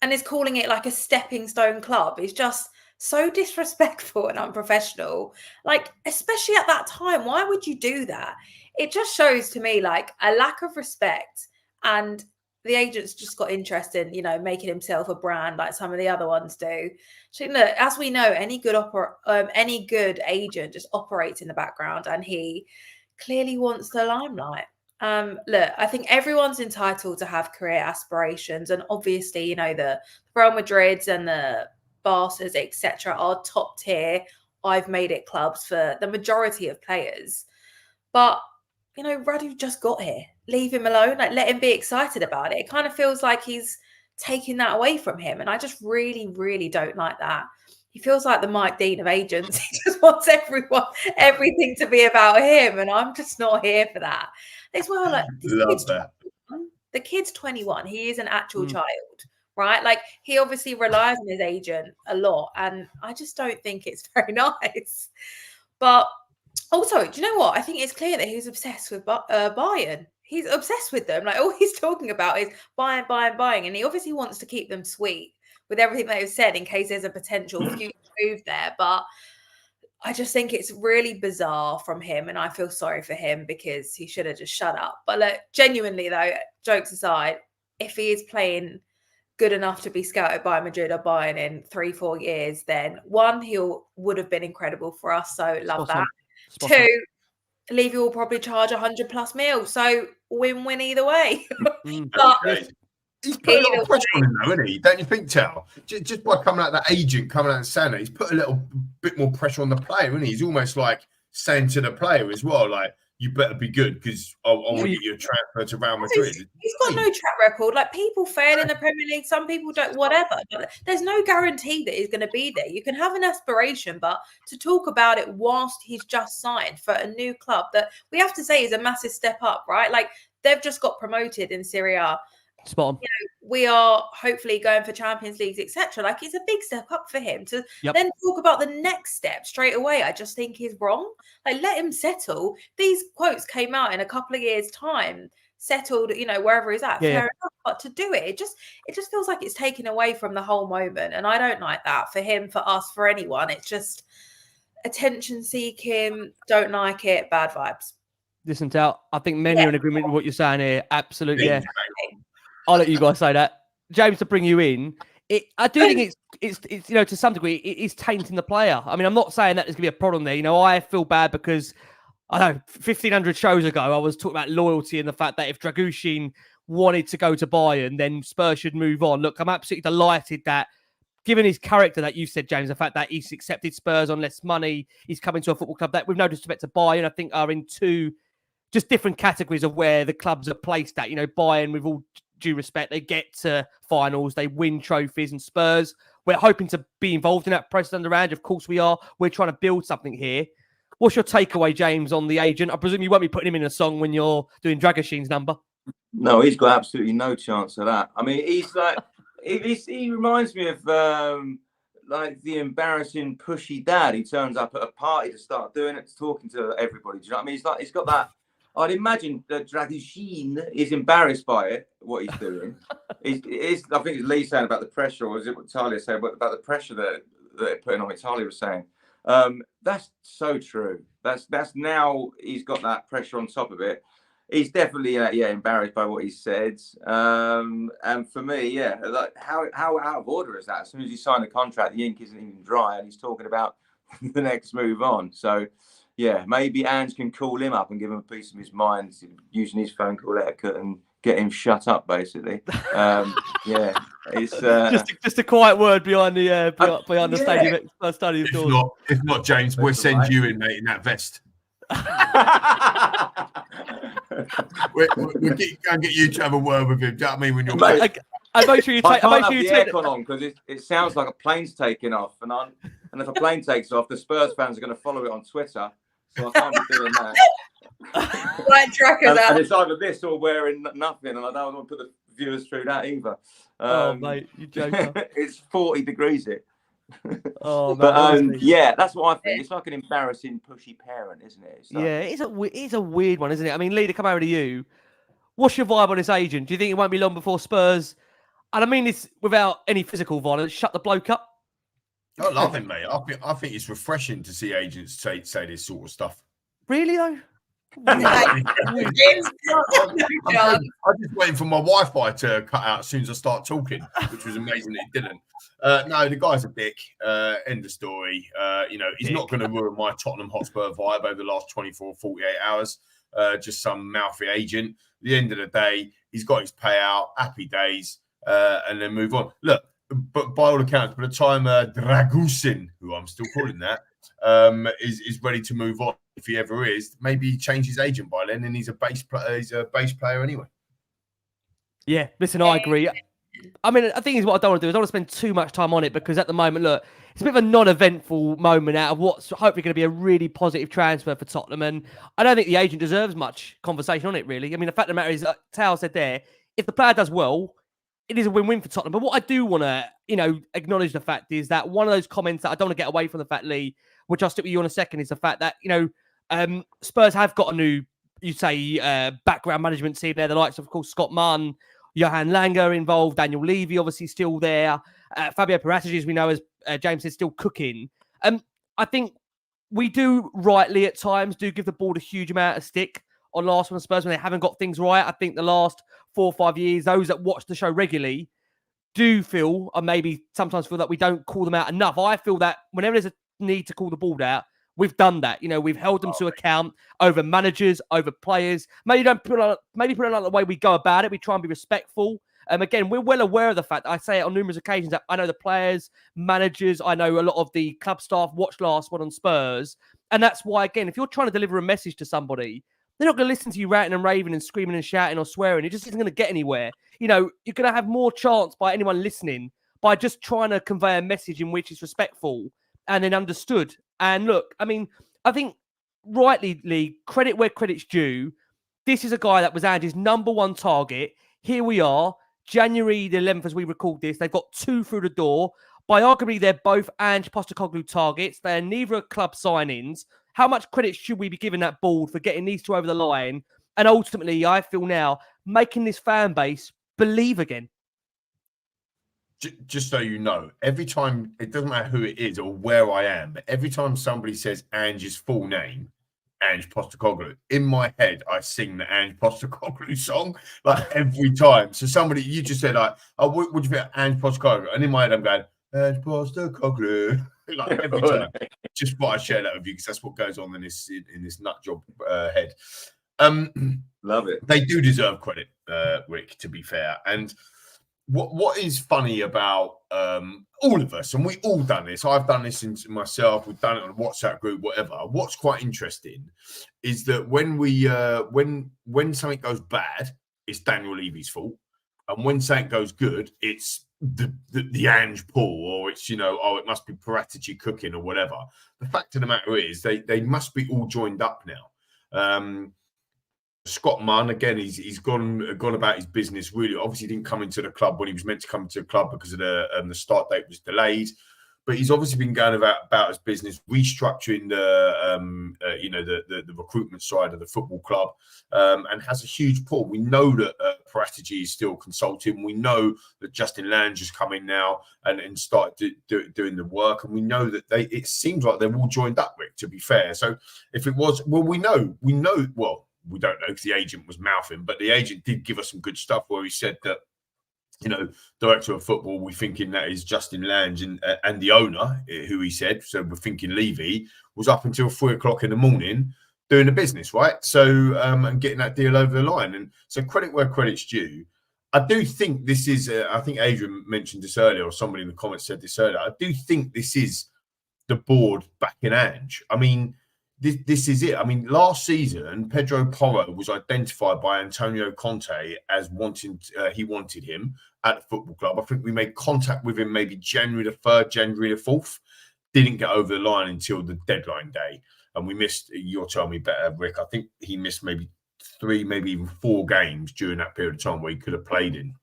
and is calling it like a stepping stone club is just so disrespectful and unprofessional. Like, especially at that time, why would you do that? It just shows to me like a lack of respect, and the agent's just got interested in, making himself a brand like some of the other ones do. So look, as we know, any good agent just operates in the background, and he clearly wants the limelight. Look, I think everyone's entitled to have career aspirations, and obviously, the Real Madrids and the Barças, etc., are top tier. I've made it clubs for the majority of players, but Radu just got here. Leave him alone. Like, let him be excited about it. It kind of feels like he's taking that away from him, and I just really, really don't like that. He feels like the Mike Dean of agents. He just wants everything to be about him, and I'm just not here for that. As well, like the kid's 21. He is an actual child, right? Like, he obviously relies on his agent a lot, and I just don't think it's very nice. But also, do you know what? I think it's clear that he's obsessed with Bayern. He's obsessed with them. Like, all he's talking about is buying. And he obviously wants to keep them sweet with everything they've said in case there's a potential future move there. But I just think it's really bizarre from him. And I feel sorry for him because he should have just shut up. But look, genuinely, though, jokes aside, if he is playing good enough to be scouted by Madrid or Bayern in 3-4 years, then one, would have been incredible for us. So love that. Two, Levy will probably charge 100+ mil. So win-win either way. But he's put a lot of pressure on him, though, isn't he? Don't you think, Tal? Just by coming out, that agent coming out and saying that, he's put a little bit more pressure on the player, isn't he? He's almost like saying to the player as well, like, you better be good because I want to get you a transfer to Real Madrid. He's got no track record. Like, people fail in the Premier League. Some people don't, whatever. But there's no guarantee that he's going to be there. You can have an aspiration, but to talk about it whilst he's just signed for a new club that we have to say is a massive step up, right? Like, they've just got promoted in Serie A. Spot on. We are hopefully going for Champions Leagues, etc. Like, it's a big step up for him to Yep. then talk about the next step straight away. I just think is wrong. Like, let him settle. These quotes came out in a couple of years' time, settled, wherever he's at. Yeah. Fair enough, but to do it just feels like it's taken away from the whole moment, and I don't like that for him, for us, for anyone. It's just attention seeking. Don't like it. Bad vibes. Listen, Tal, I think many are in agreement with what you're saying here. Absolutely, yeah. Exactly. I'll let you guys say that. James, to bring you in, I do think it's to some degree, it is tainting the player. I mean, I'm not saying that there's going to be a problem there. I feel bad because, I don't know, 1,500 shows ago, I was talking about loyalty and the fact that if Drăgușin wanted to go to Bayern, then Spurs should move on. Look, I'm absolutely delighted that, given his character that you said, James, the fact that he's accepted Spurs on less money, he's coming to a football club that, with no disrespect to Bayern, I think are in two just different categories of where the clubs are placed at. Bayern, with all due respect, they get to finals, they win trophies, and Spurs, we're hoping to be involved in that process under Ange. Of course we are. We're trying to build something here. What's your takeaway, James, on the agent? I presume you won't be putting him in a song when you're doing Drăgușin's number. No, he's got absolutely no chance of that. I mean, he's like, he reminds me of like the embarrassing pushy dad. He turns up at a party to start doing it, talking to everybody. Do you know what I mean? He's got that. I'd imagine that Drăgușin is embarrassed by it, what he's doing. I think it's Lee saying about the pressure, or is it what Talia said about the pressure that they're putting on it? Talia was saying. That's so true. That's now he's got that pressure on top of it. He's definitely embarrassed by what he said. And for me, like how out of order is that? As soon as you sign the contract, the ink isn't even dry, and he's talking about the next move on. So. Yeah, maybe Ange can call him up and give him a piece of his mind using his phone call etiquette and get him shut up, basically. It's just a quiet word behind the stadium doors. If not, James, we'll send you in, mate, in that vest. we'll get you to have a word with him. Do you know what I mean? When you're back. I make sure you take. I can't have the aircon on because it sounds like a plane's taking off, and if a plane takes off, the Spurs fans are going to follow it on Twitter. So I can't be doing that. Right, trackers out. And it's either this or wearing nothing, and I don't want to put the viewers through that either. Mate, you joker. It's 40 degrees here. But that's what I think. It's like an embarrassing, pushy parent, isn't it? It's a weird one, isn't it? I mean, Lee, to come over to you, what's your vibe on this agent? Do you think it won't be long before Spurs, and I mean this without any physical violence, shut the bloke up? I love him, mate. I think it's refreshing to see agents say this sort of stuff. Really, though? I'm just waiting for my Wi-Fi to cut out as soon as I start talking, which was amazing that it didn't. No, the guy's a dick. End of story. He's not going to ruin my Tottenham Hotspur vibe over the last 24, 48 hours. Just some mouthy agent. At the end of the day, he's got his payout, happy days, and then move on. Look, but by all accounts, by the time Dragusin, who I'm still calling that, is ready to move on, if he ever is, maybe he changes agent by then, and he's a base player anyway. Yeah, listen, I agree. I mean, I think what I don't want to do is I don't want to spend too much time on it, because at the moment, look, it's a bit of a non-eventful moment out of what's hopefully going to be a really positive transfer for Tottenham, and I don't think the agent deserves much conversation on it, really. I mean, the fact of the matter is, like Tal said there, if the player does well, it is a win-win for Tottenham. But what I do want to, acknowledge the fact is that one of those comments that I don't want to get away from the fact, Lee, which I'll stick with you in a second, is the fact that, Spurs have got a new, background management team there. The likes of course, Scott Munn, Johan Langer involved, Daniel Levy obviously still there. Fabio Paratici, as we know, as James said, still cooking. I think we do rightly at times give the board a huge amount of stick on last one Spurs when they haven't got things right. I think the last 4 or 5 years, those that watch the show regularly do feel, or maybe sometimes feel, that we don't call them out enough. I feel that whenever there's a need to call the board out, we've done that. We've held them to account over managers, over players. Maybe put it like the way we go about it. We try and be respectful. Again, we're well aware of the fact, I say it on numerous occasions, that I know the players, managers, I know a lot of the club staff watched last one on Spurs. And that's why, again, if you're trying to deliver a message to somebody, they're not going to listen to you ranting and raving and screaming and shouting or swearing. It just isn't going to get anywhere. You're going to have more chance by anyone listening by just trying to convey a message in which is respectful and then understood. And look, I mean, I think rightly, Lee, credit where credit's due. This is a guy that was Andy's number one target. Here we are, January the 11th, as we record this, they've got 2 through the door. By arguably, they're both Ange Postecoglou targets. They're neither club signings. How much credit should we be giving that board for getting these 2 over the line? And ultimately, I feel now, making this fan base believe again. Just so you know, every time, it doesn't matter who it is or where I am, but every time somebody says Ange's full name, Ange Postecoglou, in my head, I sing the Ange Postecoglou song, like every time. So somebody, you just said, like, oh, what do you think of Ange Postecoglou? And in my head, I'm going, Ange Postecoglou, like every time. Just thought I'd share that with you because that's what goes on in this nut job head. Love it. They do deserve credit, Rick, to be fair. And what is funny about all of us, and we all done this, I've done this myself, we've done it on a WhatsApp group, whatever. What's quite interesting is that when we when something goes bad, it's Daniel Levy's fault. And when something goes good, it's the Ange pull, or it's, it must be Paratici cooking or whatever. The fact of the matter is they must be all joined up now. Scott Munn, again, he's gone about his business really. Obviously, didn't come into the club when he was meant to come into the club because of the start date was delayed. But he's obviously been going about his business, restructuring the recruitment side of the football club, and has a huge pull. We know that Paratici is still consulting. We know that Justin Lange has come in now and started doing the work. And we know that it seems like they're all joined up, Rick, to be fair. So if it was, we don't know because the agent was mouthing, but the agent did give us some good stuff where he said that, director of football, we're thinking that is Justin Lange and the owner, who he said, so we're thinking Levy, was up until 3:00 in the morning doing the business, right? So, and getting that deal over the line. And so credit where credit's due. I do think this is, I think Adrian mentioned this earlier, or somebody in the comments said this earlier. I do think this is the board backing Ange. I mean, this is it. I mean, last season, Pedro Porro was identified by Antonio Conte as he wanted him at the football club. I think we made contact with him maybe January the 3rd, January the 4th. Didn't get over the line until the deadline day. And we missed, you'll tell me better, Rick, I think he missed maybe 3, maybe even 4 games during that period of time where he could have played in.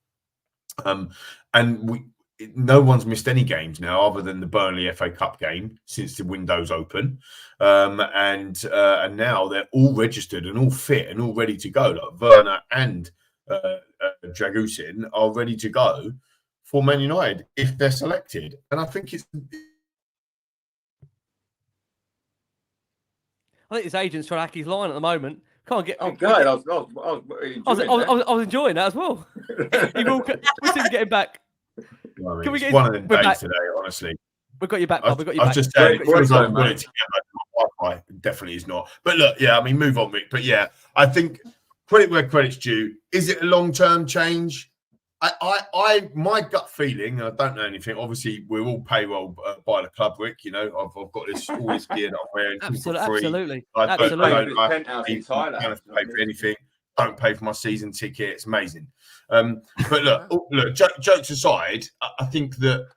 No one's missed any games now other than the Burnley FA Cup game since the window's open. And now they're all registered and all fit and all ready to go. Like Werner and Dragusin are ready to go for Man United if they're selected. And I think it's... I think his agent's trying to hack his line at the moment. Can't get. Oh God, I was enjoying that as well. We'll see him getting back. Can we get one of them days today? Honestly, we've got you back, Bob. We've got you back. I've just said it feels like we've got it together. Wi-Fi definitely is not. But look, yeah, I mean, move on, Rick. But yeah, I think credit where credit's due. Is it a long-term change? My gut feeling, and I don't know anything. Obviously, we're all payroll by the club, Rick. I've got all this gear that I'm wearing. Absolutely. I don't pay for anything. Don't pay for my season ticket. It's amazing. But look. Jokes aside, I think that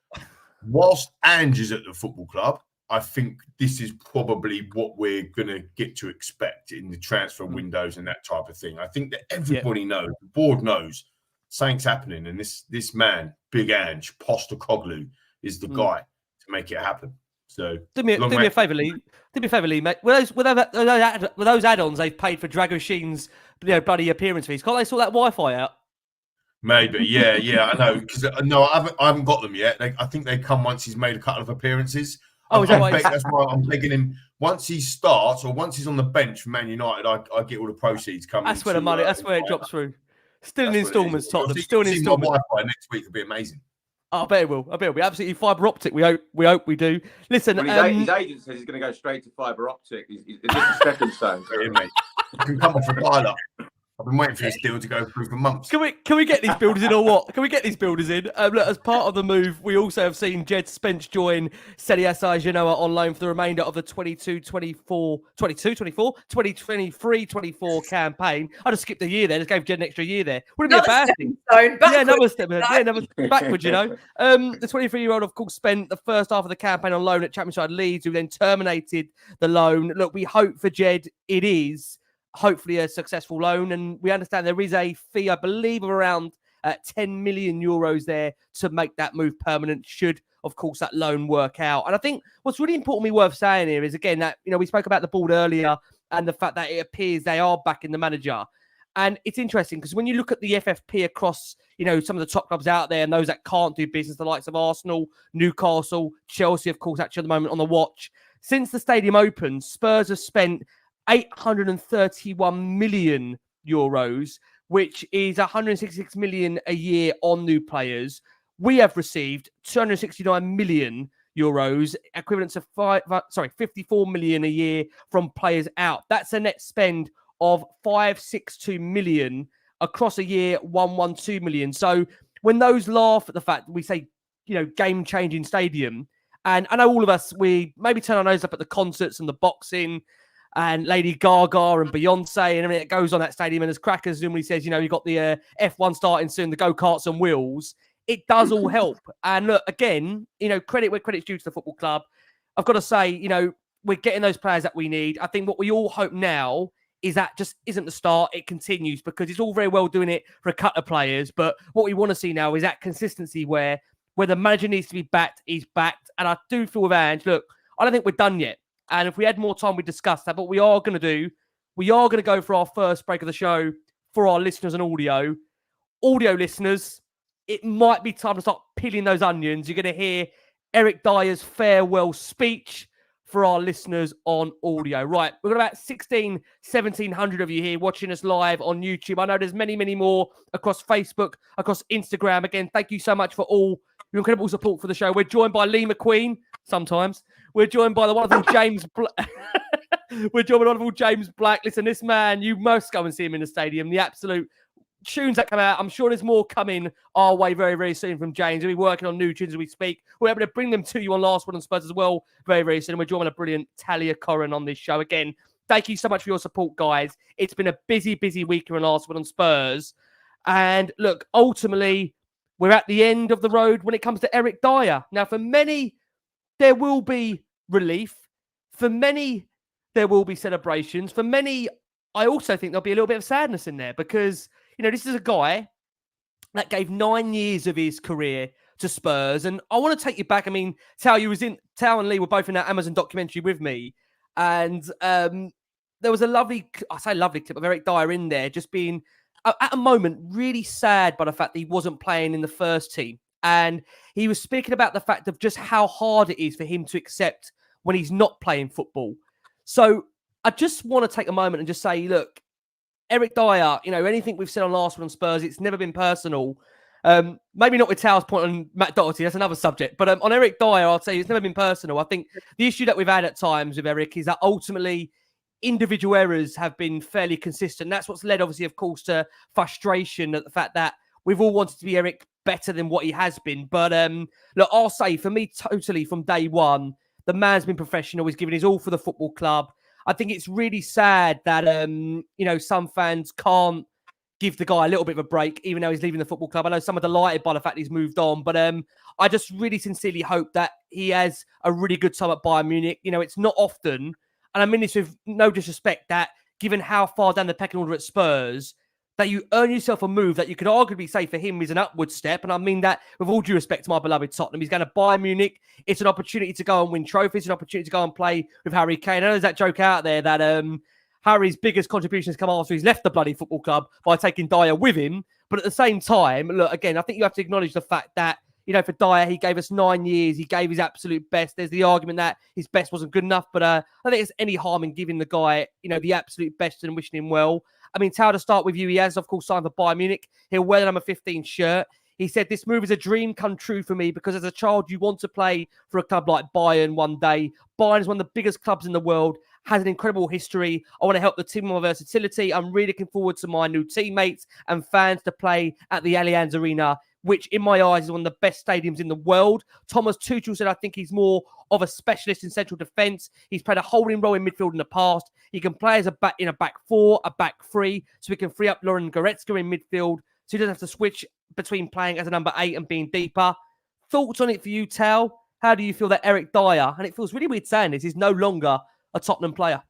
whilst Ange is at the football club, I think this is probably what we're going to get to expect in the transfer windows and that type of thing. I think that everybody knows, the board knows, something's happening, and this man, Big Ange Postecoglou, is the guy to make it happen. So do me a favour, Lee. Do me a favour, Lee, mate. With those add-ons they've paid for Dragushin's bloody appearance fees, can't they sort that Wi-Fi out? Maybe, yeah, I know. Because I haven't got them yet. I think they come once he's made a couple of appearances. That's why I'm taking him. Once he starts, or once he's on the bench for Man United, I get all the proceeds coming. That's where the money. That's where it drops through. Still in instalments, Tottenham. Still in instalments. Wi-Fi next week will be amazing. I bet it will. Be absolutely fibre optic. We hope we do. Listen, his agent says he's going to go straight to fibre optic. It's just a stepping stone. Yeah, mate. You can come off a dial-up. I've been waiting for this deal to go through for months. Can we get these builders in or what? Can we get these builders in? Look, as part of the move, we also have seen Djed Spence join Serie A Genoa on loan for the remainder of the 2023-24 campaign. I just skipped a year there. Just gave Djed an extra year there. Wouldn't be a bad thing. Another step. Another backwards, The 23-year-old, of course, spent the first half of the campaign on loan at Championship side Leeds, who then terminated the loan. Look, we hope for Djed it is hopefully a successful loan, and we understand there is a fee, I believe, of around €10 million there to make that move permanent, should, of course, that loan work out. And I think what's really important, worth saying here is, again, that, we spoke about the board earlier and the fact that it appears they are backing the manager. And it's interesting because when you look at the FFP across, some of the top clubs out there and those that can't do business, the likes of Arsenal, Newcastle, Chelsea, of course, actually at the moment on the watch. Since the stadium opened, Spurs have spent €831 million, which is 166 million a year on new players. We have received €269 million, equivalent to 54 million a year from players out. That's a net spend of 562 million across a year, 112 million. So when those laugh at the fact that we say, game-changing stadium, and I know all of us, we maybe turn our nose up at the concerts and the boxing and Lady Gaga and Beyonce and everything that goes on that stadium. And as Crackers normally says, you've got the F1 starting soon, the go-karts and wheels. It does all help. And look, again, credit where credit's due to the football club. I've got to say, we're getting those players that we need. I think what we all hope now is that just isn't the start. It continues, because it's all very well doing it for a couple of players. But what we want to see now is that consistency where the manager needs to be backed, he's backed. And I do feel with Ange, look, I don't think we're done yet. And if we had more time, we'd discuss that. But what we are going to do, we are going to go for our first break of the show for our listeners and audio. Audio listeners, it might be time to start peeling those onions. You're going to hear Eric Dier's farewell speech for our listeners on audio. Right, we've got about 1,700 of you here watching us live on YouTube. I know there's many, many more across Facebook, across Instagram. Again, thank you so much for all your incredible support for the show. We're joined by Lee McQueen, sometimes. We're joined by the wonderful James We're joined by the wonderful James Black. Listen, this man, you must go and see him in the stadium. The absolute tunes that come out. I'm sure there's more coming our way very, very soon from James. We'll be working on new tunes as we speak. We're able to bring them to you on Last Word on Spurs as well very, very soon. We're joining a brilliant Talia Coren on this show. Again, thank you so much for your support, guys. It's been a busy, busy week here on Last Word on Spurs. And look, ultimately, we're at the end of the road when it comes to Eric Dier. Now, for many, there will be relief. For many, there will be celebrations. For many, I also think there'll be a little bit of sadness in there, because this is a guy that gave 9 years of his career to Spurs. And I want to take you back. I mean, Tal and Lee were both in that Amazon documentary with me. And there was a lovely clip of Eric Dier in there, just being, at a moment, really sad by the fact that he wasn't playing in the first team. And he was speaking about the fact of just how hard it is for him to accept when he's not playing football. So I just want to take a moment and just say, look, Eric Dier, anything we've said on Last Word on Spurs, it's never been personal. Maybe not with Tal's point on Matt Doherty, that's another subject. But on Eric Dier, I'll say it's never been personal. I think the issue that we've had at times with Eric is that ultimately individual errors have been fairly consistent. That's what's led, obviously, of course, to frustration at the fact that we've all wanted to be Eric better than what he has been. But look, I'll say, for me, totally from day one, the man's been professional. He's given his all for the football club. I think it's really sad that, some fans can't give the guy a little bit of a break, even though he's leaving the football club. I know some are delighted by the fact he's moved on, but I just really sincerely hope that he has a really good time at Bayern Munich. It's not often, and I mean this with no disrespect, that given how far down the pecking order at Spurs, that you earn yourself a move that you could arguably say for him is an upward step. And I mean that with all due respect to my beloved Tottenham. He's going to Bayern Munich. It's an opportunity to go and win trophies, an opportunity to go and play with Harry Kane. I know there's that joke out there that Harry's biggest contribution has come after he's left the bloody football club by taking Dier with him. But at the same time, look, again, I think you have to acknowledge the fact that, for Dier, he gave us 9 years. He gave his absolute best. There's the argument that his best wasn't good enough, but I don't think there's any harm in giving the guy, the absolute best and wishing him well. I mean, Tal, to start with you, he has, of course, signed for Bayern Munich. He'll wear the number 15 shirt. He said, this move is a dream come true for me because as a child, you want to play for a club like Bayern one day. Bayern is one of the biggest clubs in the world, has an incredible history. I want to help the team with my versatility. I'm really looking forward to my new teammates and fans to play at the Allianz Arena, which in my eyes is one of the best stadiums in the world. Thomas Tuchel said, I think he's more of a specialist in central defence. He's played a holding role in midfield in the past. He can play as a back four, a back three, so he can free up Lauren Goretzka in midfield, so he doesn't have to switch between playing as a number 8 and being deeper. Thoughts on it for you, Tal? How do you feel that Eric Dier, and it feels really weird saying this, is no longer a Tottenham player?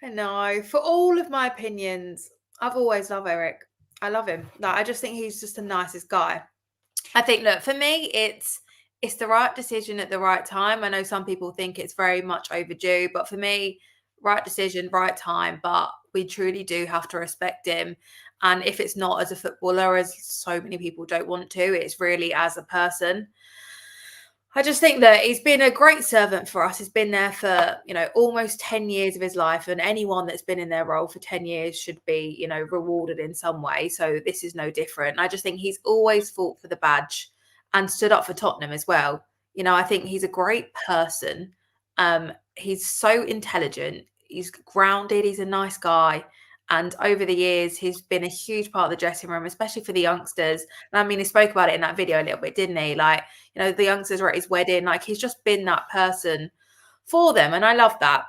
I know. For all of my opinions, I've always loved Eric. I love him. Like, I just think he's just the nicest guy. I think, look, for me, it's the right decision at the right time. I know some people think it's very much overdue, but for me, right decision, right time. But we truly do have to respect him. And if it's not as a footballer, as so many people don't want to, it's really as a person. I just think that he's been a great servant for us. He's been there for, almost 10 years of his life. And anyone that's been in their role for 10 years should be, rewarded in some way. So this is no different. I just think he's always fought for the badge and stood up for Tottenham as well. I think he's a great person. He's so intelligent. He's grounded. He's a nice guy. And over the years, he's been a huge part of the dressing room, especially for the youngsters. And I mean, he spoke about it in that video a little bit, didn't he? Like, the youngsters were at his wedding. Like, he's just been that person for them. And I love that.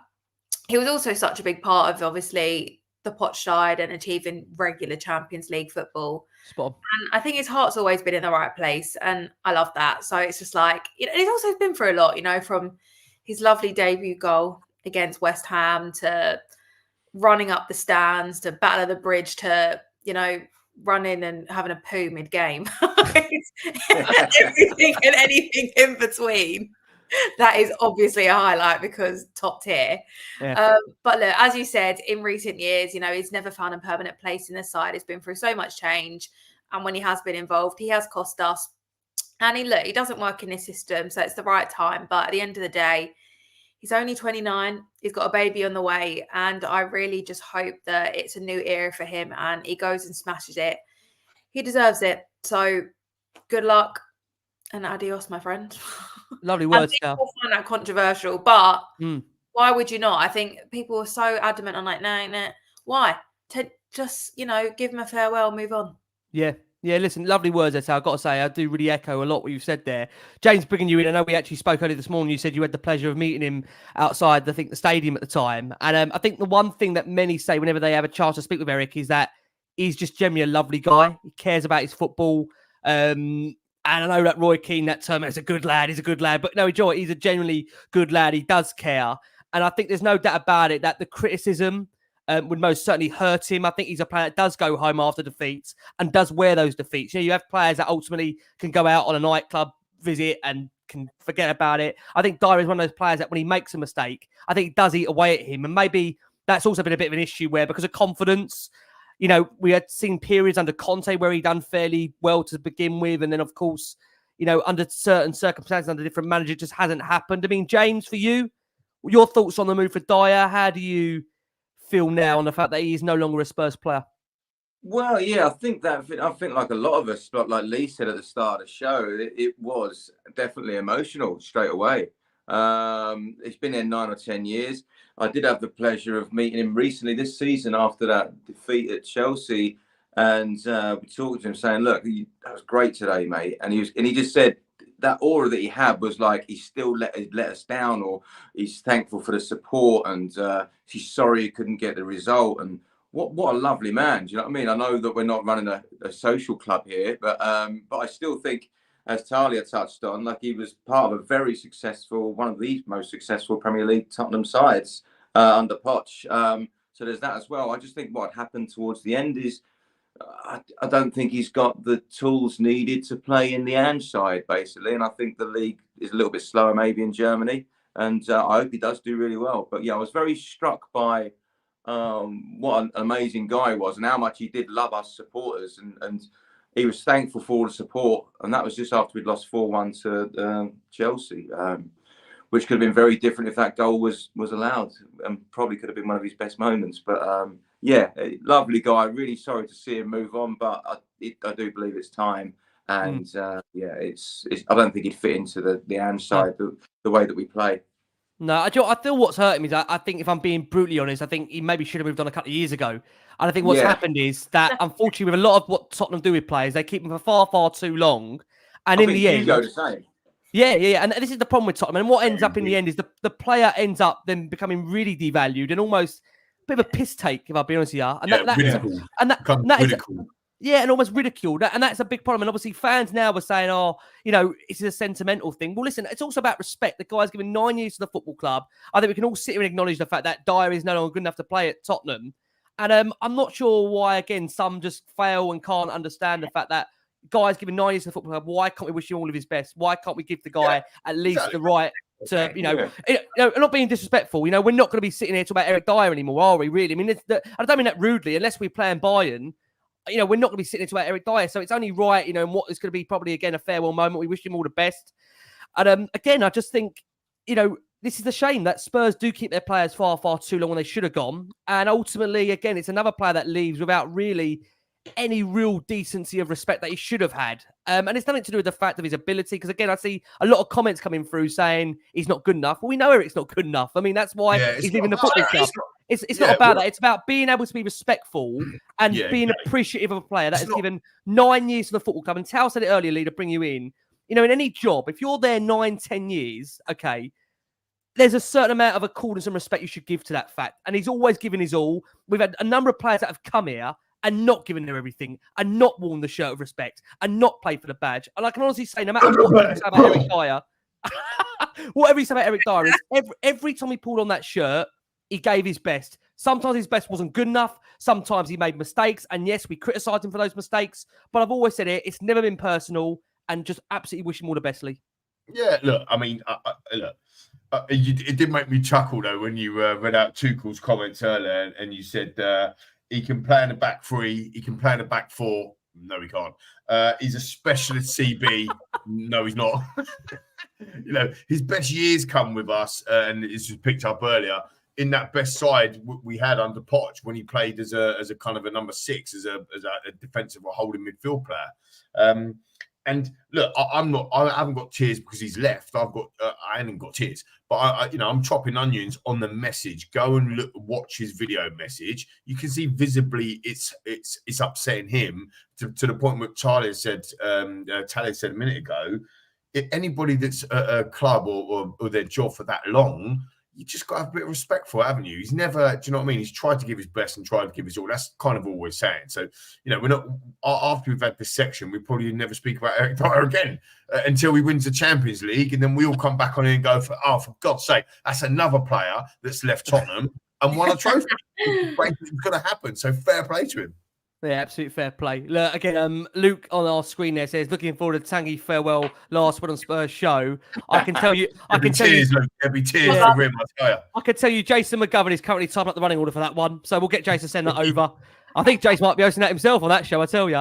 He was also such a big part of, obviously, the Poch side and achieving regular Champions League football. Spot on. And I think his heart's always been in the right place. And I love that. So it's just like, he's also been through a lot, from his lovely debut goal against West Ham to running up the stands to Battle of the Bridge to, running and having a poo mid-game. Everything and anything in between. That is obviously a highlight because top tier. Yeah. But look, as you said, in recent years, he's never found a permanent place in the side. He's been through so much change. And when he has been involved, he has cost us. And he doesn't work in this system, so it's the right time. But at the end of the day, he's only 29. He's got a baby on the way. And I really just hope that it's a new era for him and he goes and smashes it. He deserves it. So good luck and adios, my friend. Lovely words, Cal. People find that controversial, but why would you not? I think people are so adamant on like, no. Why? Just, give him a farewell, move on. Yeah. Yeah, listen, lovely words there, Sal. I've got to say, I do really echo a lot what you've said there. James, bringing you in, I know we actually spoke earlier this morning. You said you had the pleasure of meeting him outside, the stadium at the time. And I think the one thing that many say whenever they have a chance to speak with Eric is that he's just generally a lovely guy. He cares about his football. And I know that Roy Keane, that term, is a good lad, he's a good lad. But no, enjoy. He's a genuinely good lad. He does care. And I think there's no doubt about it that the criticism would most certainly hurt him. I think he's a player that does go home after defeats and does wear those defeats. You have players that ultimately can go out on a nightclub visit and can forget about it. I think Dier is one of those players that when he makes a mistake, I think it does eat away at him. And maybe that's also been a bit of an issue where because of confidence, we had seen periods under Conte where he'd done fairly well to begin with. And then, of course, under certain circumstances, under different managers, it just hasn't happened. I mean, James, for you, your thoughts on the move for Dier? How do you feel now on the fact that he is no longer a Spurs player? Well, yeah, I think like a lot of us, like Lee said at the start of the show, it was definitely emotional straight away. It's been there 9 or 10 years. I did have the pleasure of meeting him recently this season after that defeat at Chelsea, and we talked to him saying, "Look, that was great today, mate." And he just said that aura that he had was like he still let us down, or he's thankful for the support, and he's sorry he couldn't get the result. And what a lovely man. Do you know what I mean? I know that we're not running a social club here, but I still think, as Talia touched on, like he was part of a very successful, one of the most successful Premier League Tottenham sides under Poch. So there's that as well. I just think what happened towards the end is I don't think he's got the tools needed to play in the Ange side, basically. And I think the league is a little bit slower maybe in Germany. And I hope he does do really well. But yeah, I was very struck by what an amazing guy he was and how much he did love us supporters. And he was thankful for all the support. And that was just after we'd lost 4-1 to Chelsea, which could have been very different if that goal was allowed, and probably could have been one of his best moments. But yeah, lovely guy. Really sorry to see him move on, but I do believe it's time. And yeah, it's I don't think he'd fit into the Ange side the way that we play. No, I feel what's hurting me is I think if I'm being brutally honest, I think he maybe should have moved on a couple of years ago. And I think what's happened is that unfortunately with a lot of what Tottenham do with players, they keep them for far, far too long. And in the end, go the same. Yeah. And this is the problem with Tottenham. And what ends up in the end is the player ends up then becoming really devalued and almost a bit of a piss take, if I'll be honest with you. And that is and almost ridiculed. And that's a big problem. And obviously fans now are saying, it's a sentimental thing. Well, listen, it's also about respect. The guy's given 9 years to the football club. I think we can all sit here and acknowledge the fact that Dier is no longer good enough to play at Tottenham. And I'm not sure why, again, some just fail and can't understand the fact that guy's given 9 years to the football club. Why can't we wish him all of his best? Why can't we give the guy at least the right to, not being disrespectful. We're not going to be sitting here talking about Eric Dier anymore, are we, really? I mean, I don't mean that rudely, unless we play in Bayern. We're not going to be sitting here talking about Eric Dier. So it's only right, in what is going to be probably, again, a farewell moment. We wish him all the best. And again, I just think, this is the shame that Spurs do keep their players far, far too long when they should have gone. And ultimately, again, it's another player that leaves without really any real decency of respect that he should have had. And it's nothing to do with the fact of his ability. Because, again, I see a lot of comments coming through saying he's not good enough. Well, we know Eric's not good enough. I mean, that's why he's leaving the football club. It's not about that. It's about being able to be respectful and being appreciative of a player that has given 9 years to the football club. And Tal said it earlier, Lee, to bring you in. In any job, if you're there 9-10 years, okay, there's a certain amount of accordance and respect you should give to that fact. And he's always given his all. We've had a number of players that have come here and not given their everything and not worn the shirt of respect and not played for the badge. And I can honestly say, no matter what you say about Eric Dier, whatever you say about Eric Dier, is every time he pulled on that shirt, he gave his best. Sometimes his best wasn't good enough. Sometimes he made mistakes. And yes, we criticised him for those mistakes. But I've always said it's never been personal, and just absolutely wish him all the best, Lee. Yeah, look, I mean, it did make me chuckle, though, when you read out Tuchel's comments earlier and you said he can play in the back three, he can play in the back four. No, he can't. He's a specialist CB. No, he's not. His best years come with us, and it's just picked up earlier, in that best side we had under Poch when he played as a kind of a number 6, as a defensive or holding midfield player. And look, I haven't got tears because he's left. I haven't got tears, but I'm chopping onions on the message. Go and watch his video message. You can see visibly it's upsetting him to the point where Talia said a minute ago. If anybody that's a club or their job for that long, you just got to have a bit of respect for it, haven't you? He's never, do you know what I mean? He's tried to give his best and tried to give his all. That's kind of all we're saying. So, we're not, after we've had this section, we probably never speak about Eric Dier again until he wins the Champions League. And then we all come back on it and go, for God's sake, that's another player that's left Tottenham and won a trophy. It's going to happen. So fair play to him. Yeah, absolute fair play. Look, again, Luke on our screen there says, looking forward to Tanguy farewell last one on Spurs show. I can tell you, Luke, there'll be tears for him, I tell you. I can tell you, Jason McGovern is currently typing up the running order for that one, so we'll get Jason to send that over. I think Jason might be hosting that himself on that show, I tell you.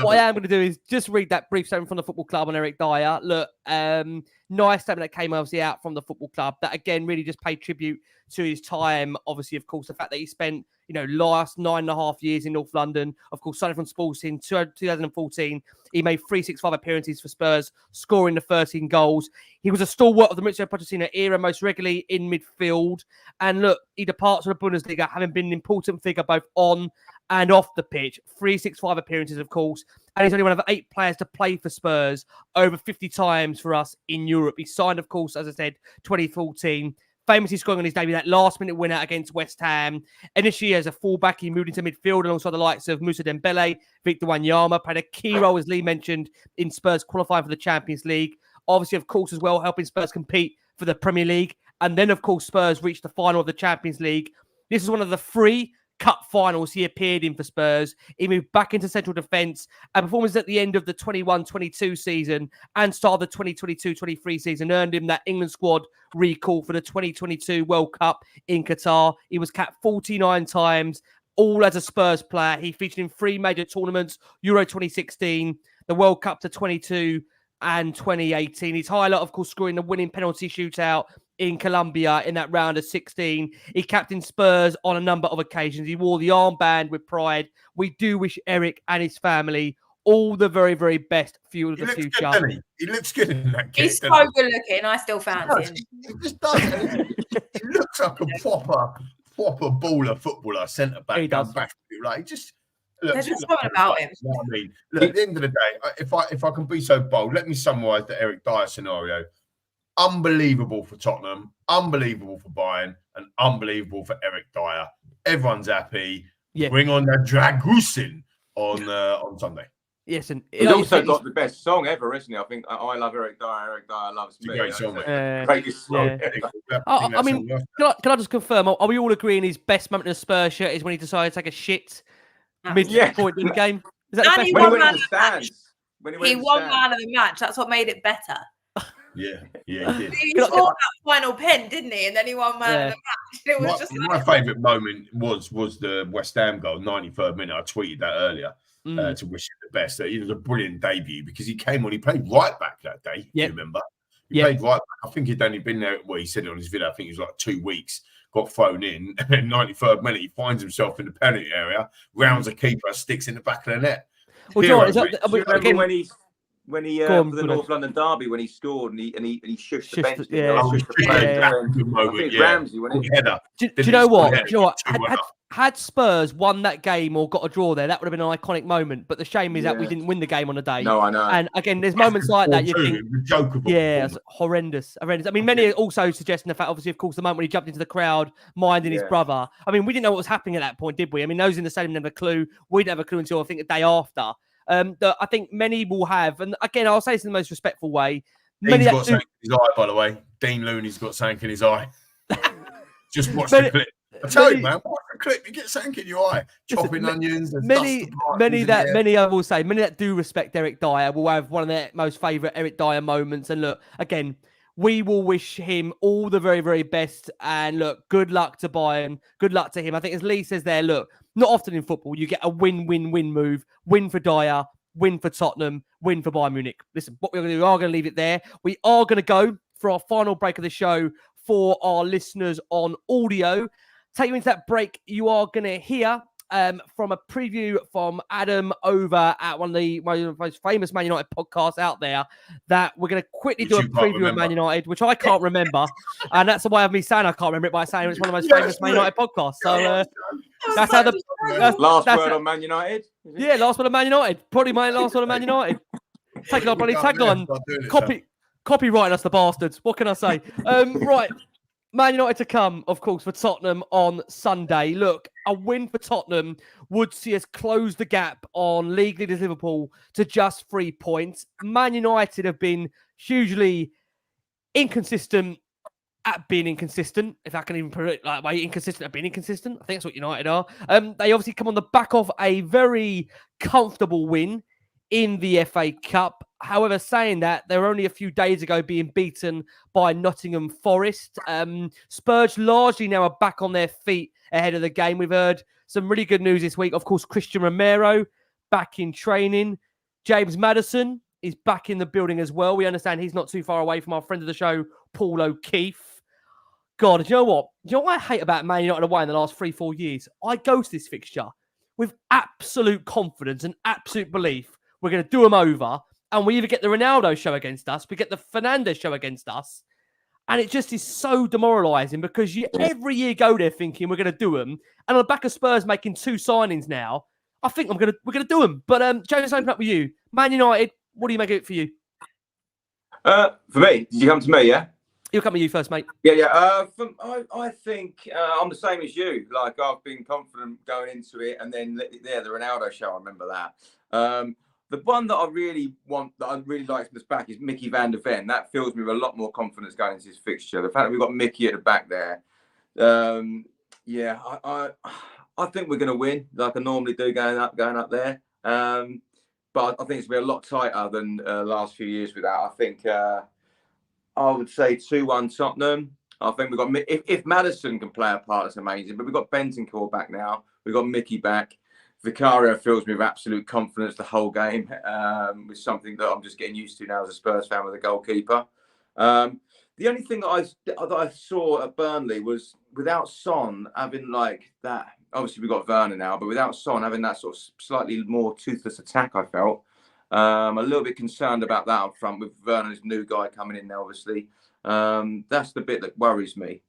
What I am going to do is just read that brief statement from the football club on Eric Dier. Look, nice statement that came obviously out from the football club that again really just paid tribute to his time. Obviously, of course, the fact that he spent last 9.5 years in North London. Of course, signing from Spurs in 2014. He made 365 appearances for Spurs, scoring the 13 goals. He was a stalwart of the Mauricio Pochettino era, most regularly in midfield. And look, he departs from the Bundesliga, having been an important figure both on and off the pitch. 365 appearances, of course. And he's only one of 8 players to play for Spurs over 50 times for us in Europe. He signed, of course, as I said, 2014. Famously scoring on his debut, that last-minute winner against West Ham. Initially as a fullback, he moved into midfield alongside the likes of Moussa Dembele, Victor Wanyama, played a key role, as Lee mentioned, in Spurs qualifying for the Champions League. Obviously, of course, as well, helping Spurs compete for the Premier League. And then, of course, Spurs reached the final of the Champions League. This is one of the 3 cup finals he appeared in for Spurs. He moved back into central defence, and performances at the end of the 21-22 season and start of the 2022-23 season earned him that England squad recall for the 2022 World Cup in Qatar. He was capped 49 times, all as a Spurs player. He featured in 3 major tournaments, Euro 2016, the World Cup to 22 and 2018. His highlight, of course, scoring the winning penalty shootout in Colombia in that round of 16. He captained Spurs on a number of occasions. He wore the armband with pride. We do wish Eric and his family all the very, very best for the future. Good, he looks good in that kit. He's so good looking. I still fancy him. He just does. He looks like a proper baller footballer, centre back. He does. Like he just. There's just something about him. You know what I mean? Look, at the end of the day, if I can be so bold, let me summarise the Eric Dier scenario. Unbelievable for Tottenham, unbelievable for Bayern, and unbelievable for Eric Dier. Everyone's happy. Yeah. Bring on the Dragusin on Sunday. Yes, and he's also got the best song ever, isn't he? I think I love Eric Dier. Eric Dier loves me. Great song. Greatest song. I mean, can I just confirm? Are we all agreeing his best moment in a Spurs shirt is when he decided to take a shit mid-point in the game? Is that the best? When he went in the stands. He won man of the match. That's what made it better. Yeah, he did. He scored that final pen, didn't he? And then he won man of the match. It was my favourite moment was the West Ham goal, 93rd minute. I tweeted that earlier to wish him the best. It was a brilliant debut because he came on. He played right back that day. You remember? He played right back. I think he'd only been there. Well, he said it on his video. I think it was like 2 weeks. Got thrown in, and then 93rd minute, he finds himself in the penalty area, rounds a keeper, sticks in the back of the net. Well, John, again, when he for the North London derby when he scored and he shushed the bench. Good moment. Ramsey, when he header. Do you know what? Had Spurs won that game or got a draw there, that would have been an iconic moment. But the shame is that we didn't win the game on the day. No, I know. And again, there's moments like that you think, it's horrendous. I mean, many are also suggesting the fact, obviously, of course, the moment when he jumped into the crowd, minding his brother. I mean, we didn't know what was happening at that point, did we? I mean, those in the stadium never had a clue. We didn't have a clue until I think the day after. That I think many will have, and again, I'll say this in the most respectful way. Dean's got something in his eye, by the way. Dean Looney's got something in his eye. Just watch the clip. I tell you, man, watch the clip. You get something in your eye. Chopping onions. Many I will say, many that do respect Eric Dier will have one of their most favourite Eric Dier moments. And look, again, we will wish him all the very, very best. And look, good luck to Bayern. Good luck to him. I think as Lee says there, look, not often in football you get a win-win-win move. Win for Dier, win for Tottenham, win for Bayern Munich. Listen, what we're going to do, we are going to leave it there. We are going to go for our final break of the show for our listeners on audio. Take you into that break. You are going to hear from a preview from Adam over at one of the most famous Man United podcasts out there, that we're going to quickly do a preview of Man United, which I can't remember. And that's the way of me saying I can't remember it by saying it's one of the most famous Man United podcasts. So that's how last word on Man United? Yeah, last word on Man United. Probably my last word on Man United. Take our bloody tagline. Copywriting us, the bastards. What can I say? Right. Man United to come, of course, for Tottenham on Sunday. Look, a win for Tottenham would see us close the gap on league leaders Liverpool to just 3 points. Man United have been hugely inconsistent at being inconsistent, if I can even put it that way. Inconsistent at being inconsistent. I think that's what United are. They obviously come on the back of a very comfortable win in the FA Cup. However, saying that, they were only a few days ago being beaten by Nottingham Forest. Spurs largely now are back on their feet ahead of the game. We've heard some really good news this week. Of course, Christian Romero back in training. James Maddison is back in the building as well. We understand he's not too far away from our friend of the show, Paul O'Keefe. God, do you know what? Do you know what I hate about Man United away in the last 3-4 years? I go to this fixture with absolute confidence and absolute belief we're going to do them over. And we either get the Ronaldo show against us, we get the Fernandes show against us. And it just is so demoralising because you every year go there thinking we're going to do them. And on the back of Spurs making 2 signings now, I think we're going to do them. But James, open up with you. Man United, what do you make of it for you? For me, did you come to me, yeah? You'll come to you first, mate. Yeah. I think I'm the same as you. Like, I've been confident going into it. And then, the Ronaldo show, I remember that. The one that I really like from this back is Mickey van der Ven. That fills me with a lot more confidence going into this fixture. The fact that we've got Mickey at the back there. I think we're going to win, like I normally do going up there. But I think it's going to be a lot tighter than the last few years with that. I think I would say 2-1 Tottenham. I think we've got, if Maddison can play a part, that's amazing. But we've got Bentancur back now. We've got Mickey back. Vicario fills me with absolute confidence the whole game, with something that I'm just getting used to now as a Spurs fan with a goalkeeper. The only thing that I saw at Burnley was without Son having like that. Obviously, we've got Werner now, but without Son having that sort of slightly more toothless attack, I felt a little bit concerned about that up front with Werner's new guy coming in now. Obviously, that's the bit that worries me.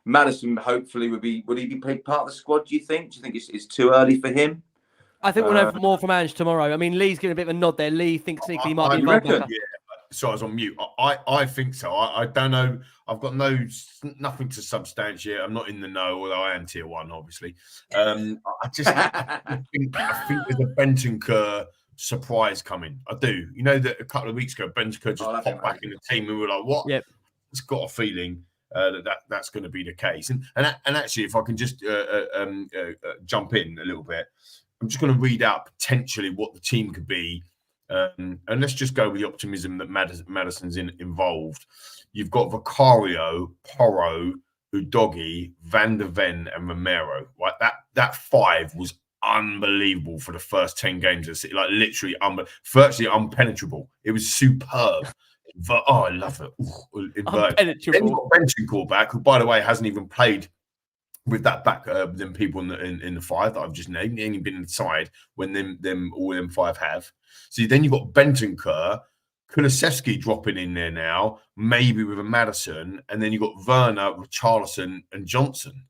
Maddison, hopefully, would he be part of the squad, do you think? Do you think it's too early for him? I think we'll know more from Ange tomorrow. I mean, Lee's getting a bit of a nod there. Lee thinks he might be involved. So I was on mute. I think so. I don't know. I've got nothing to substantiate. I'm not in the know, although I am tier 1, obviously. I think there's a Bentancur surprise coming. I do. You know that a couple of weeks ago, Bentancur just popped back in the team, and we were like, "What?" Yep. It's got a feeling that's going to be the case. And actually, if I can just jump in a little bit, I'm just going to read out potentially what the team could be. And let's just go with the optimism that Madison's involved. You've got Vicario, Porro, Udogi, Van der Ven, and Romero. Right, that 5 was unbelievable for the first 10 games of the City. Like literally, virtually unpenetrable. It was superb. I love it. Then you've got Bentancur back, who, by the way, hasn't even played with that back than people in the 5 that I've just named. He ain't been inside when all them 5 have. So then you've got Bentancur, Kulusevski dropping in there now, maybe with a Maddison, and then you've got Werner, Richarlison, and Johnson.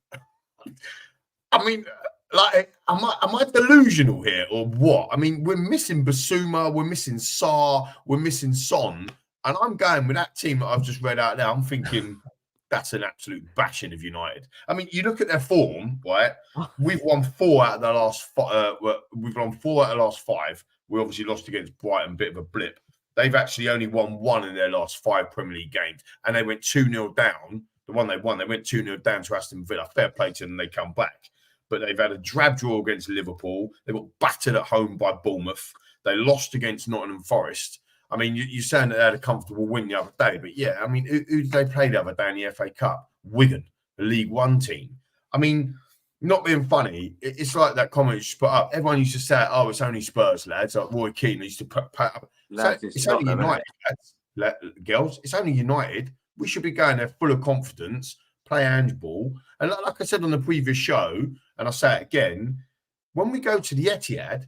I mean, like, am I delusional here or what? I mean, we're missing Basuma, we're missing Sarr, we're missing Son, and I'm going with that team that I've just read out there. I'm thinking that's an absolute bashing of United. I mean, you look at their form, right? We've won 4 out of the last 5. We've won 4 out of the last 5. We obviously lost against Brighton, bit of a blip. They've actually only won 1 in their last 5 Premier League games, and they went 2-0 down. The one they won, they went 2-0 down to Aston Villa. Fair play to them, and they come back. But they've had a drab draw against Liverpool. They got battered at home by Bournemouth. They lost against Nottingham Forest. I mean, you're saying that they had a comfortable win the other day, but yeah, I mean, who did they play the other day in the FA Cup? Wigan, the League One team. I mean, not being funny, it's like that comment you just put up. Everyone used to say, "Oh, it's only Spurs, lads." Like Roy Keane used to put up. It's only United, lads, girls. It's only United. We should be going there full of confidence, play handball, and like I said on the previous show, and I'll say it again: when we go to the Etihad,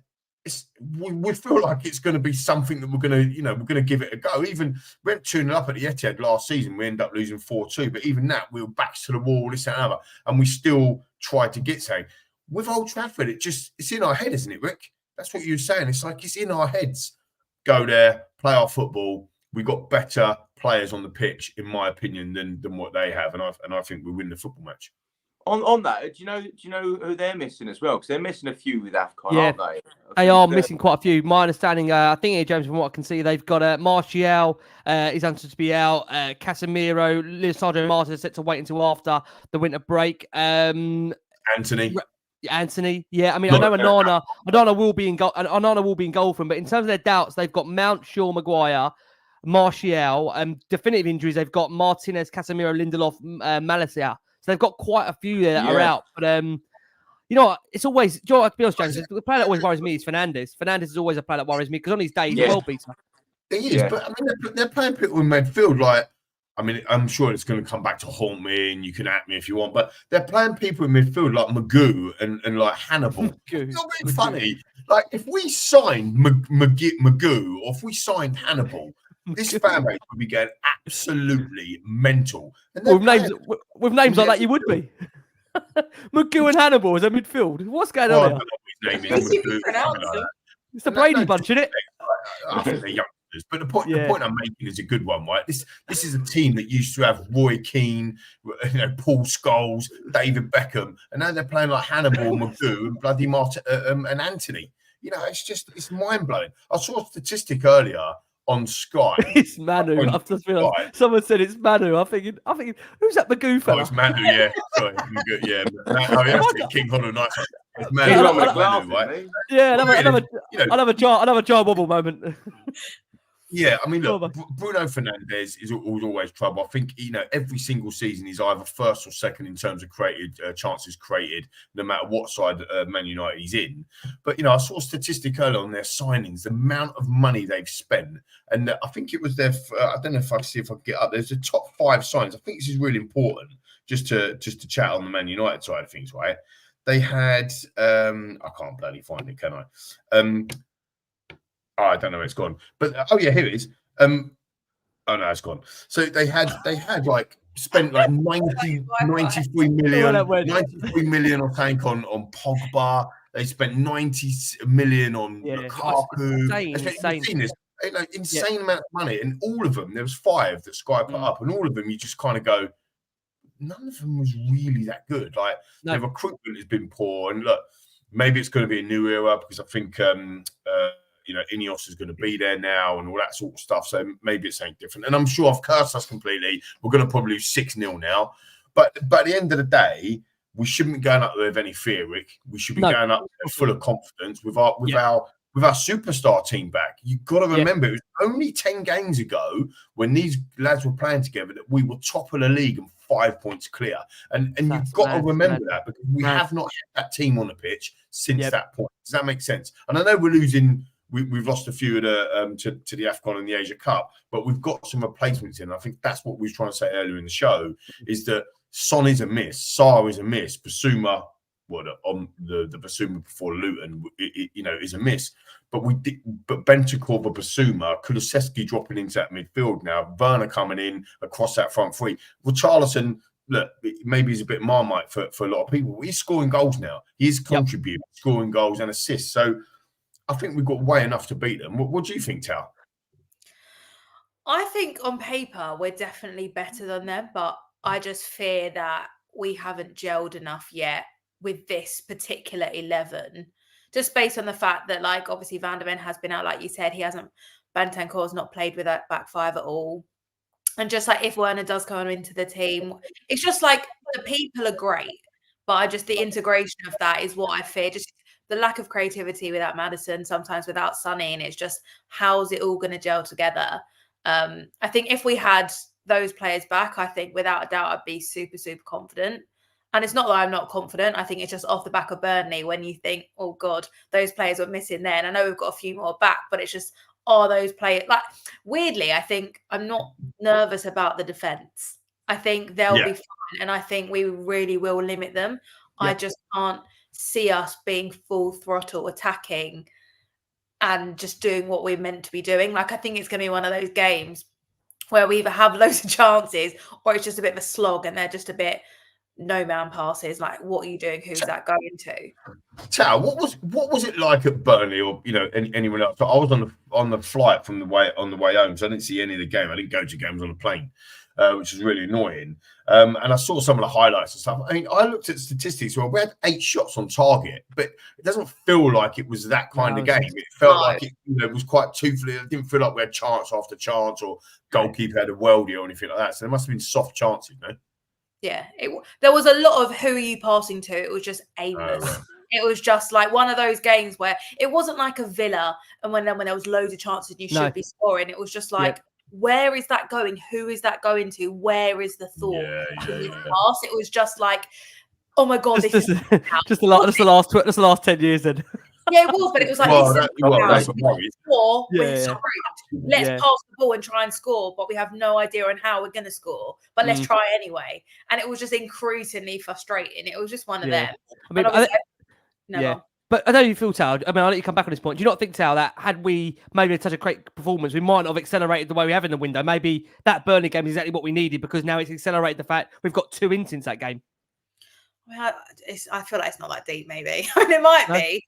we feel like it's going to be something that we're going to give it a go. Even we went 2-0 up at the Etihad last season, we ended up losing 4-2. But even that, we were backs to the wall, this and that, and we still tried to get something. With Old Trafford, it's in our head, isn't it, Rick? That's what you were saying. It's like it's in our heads. Go there, play our football. We got better players on the pitch, in my opinion, than what they have, and I think we win the football match. On that, do you know who they're missing as well? Because they're missing a few with AFCON, aren't they? They are missing quite a few. My understanding, I think here, James, from what I can see, they've got Martial is anticipated to be out. Casemiro, Lisandro Martinez is set to wait until after the winter break. Anthony, yeah. I mean, I know Onana will be in goal. Onana will be in goal for him, but in terms of their doubts, they've got Mount, Shaw, Maguire, Martial. Definitive injuries, they've got Martinez, Casemiro, Lindelof, Malacia. So they've got quite a few there that are out. But you know what? It's always, I'll be honest, James, the player that always worries me is Fernandes. Fernandes is always a player that worries me because on his day, he's a world beater. He is, but I mean, they're playing people in midfield. Like, I mean, I'm sure it's going to come back to haunt me, and you can at me if you want, but they're playing people in midfield like Magoo and like Hannibal. It's not being funny. Like, if we signed Magoo or if we signed Hannibal, this fan base would be getting absolutely mental. And with names like that, you would be. Magoo and Hannibal as a midfield. What's going on? It's the Brady bunch, isn't it? I think they're youngsters, but the point I'm making is a good one, right? This is a team that used to have Roy Keane, Paul Scholes, David Beckham, and now they're playing like Hannibal, Magoo, and bloody and Anthony. You know, it's mind blowing. I saw a statistic earlier on Sky. It's Manu. I've just realised someone said it's Manu. I'm thinking, who's that Magoo fella? Oh, it's Manu, yeah. Sorry, Magoo, yeah. He has to be King Hollow Knight. It's Manu, right? Yeah, another jar wobble moment. Yeah, I mean, look, Bruno Fernandes is always trouble. I think, every single season he's either first or second in terms of chances created, no matter what side Man United he's in. But, I saw a statistic earlier on their signings, the amount of money they've spent. And I think it was their, I don't know if I can see if I can get up, there's the top 5 signings. I think this is really important just to chat on the Man United side of things, right? They had, I can't bloody find it, can I? I don't know where it's gone, but here it is. Oh no, it's gone. So they had like spent like 93 million, I think, on Pogba. They spent 90 million on Lukaku. Insane. You've seen this. insane amount of money, and all of them, there was 5 that Sky put up, and all of them you just kind of go, none of them was really that good. Like their recruitment has been poor, and look, maybe it's going to be a new era because I think Ineos is going to be there now and all that sort of stuff. So maybe it's something different. And I'm sure I've cursed us completely. We're going to probably lose 6-0 now, but at the end of the day, we shouldn't be going up there with any fear, Rick. We should be going up there full of confidence with our superstar team back. You've got to remember, it was only 10 games ago when these lads were playing together that we were top of the league and 5 points clear. And you've got to remember that, because we have not had that team on the pitch since that point. Does that make sense? And I know we're losing. We've lost a few of the to the AFCON and the Asia Cup, but we've got some replacements in. I think that's what we were trying to say earlier in the show, is that Son is a miss, Sarr is a miss, Basuma, on the Basuma before Luton, is a miss. But Bentancur, Basuma, Kulusevski dropping into that midfield now, Werner coming in across that front three. Well, Richarlison, look, maybe he's a bit Marmite for a lot of people. He's scoring goals now. He's contributing, scoring goals and assists. So I think we've got way enough to beat them. What do you think, Tal? I think on paper we're definitely better than them, but I just fear that we haven't gelled enough yet with this particular 11, just based on the fact that, like, obviously Van der Ven has been out, like you said, Bentancur's not played with that back 5 at all. And just like if Werner does come into the team, it's just like the people are great, but the integration of that is what I fear. Just the lack of creativity without Maddison, sometimes without Sonny, and it's just, how's it all going to gel together? I think if we had those players back, I think without a doubt I'd be super, super confident. And it's not that I'm not confident. I think it's just off the back of Burnley when you think, oh God, those players were missing there. And I know we've got a few more back, but it's just, are those players, like, weirdly, I think I'm not nervous about the defence. I think they'll be fine. And I think we really will limit them. I just can't see us being full throttle attacking and just doing what we're meant to be doing. Like, I think it's going to be one of those games where we either have loads of chances or it's just a bit of a slog and they're just a bit no man passes. Like, what are you doing? Who's that going to? Tal, what was it like at Burnley, or anyone else? So I was on the flight on the way home, so I didn't see any of the game. I didn't go to games on the plane, which was really annoying. And I saw some of the highlights and stuff. I mean, I looked at statistics. Well, we had 8 shots on target, but it doesn't feel like it was that kind of game. It felt like it was quite toothless. It didn't feel like we had chance after chance, or goalkeeper had a worldie or anything like that. So there must have been soft chances, no? Yeah, there was a lot of who are you passing to? It was just aimless. It was just like one of those games where it wasn't like a Villa, and when there was loads of chances you should be scoring. It was just like, where is that going? Who is that going to? Where is the thought? Pass? It was just like, oh my God, just the last 10 years then. Yeah, it was, but it was like, that's what worries. Or we're screwed. Let's pass the ball and try and score, but we have no idea on how we're going to score. But let's try anyway. And it was just increasingly frustrating. It was just one of them. I mean, but I know you feel, Tal. I mean, I'll let you come back on this point. Do you not think, Tal, that had we maybe had such a great performance, we might not have accelerated the way we have in the window? Maybe that Burnley game is exactly what we needed, because now it's accelerated the fact we've got 2 in since that game. Well, I feel like it's not that deep, maybe. I mean, it might be.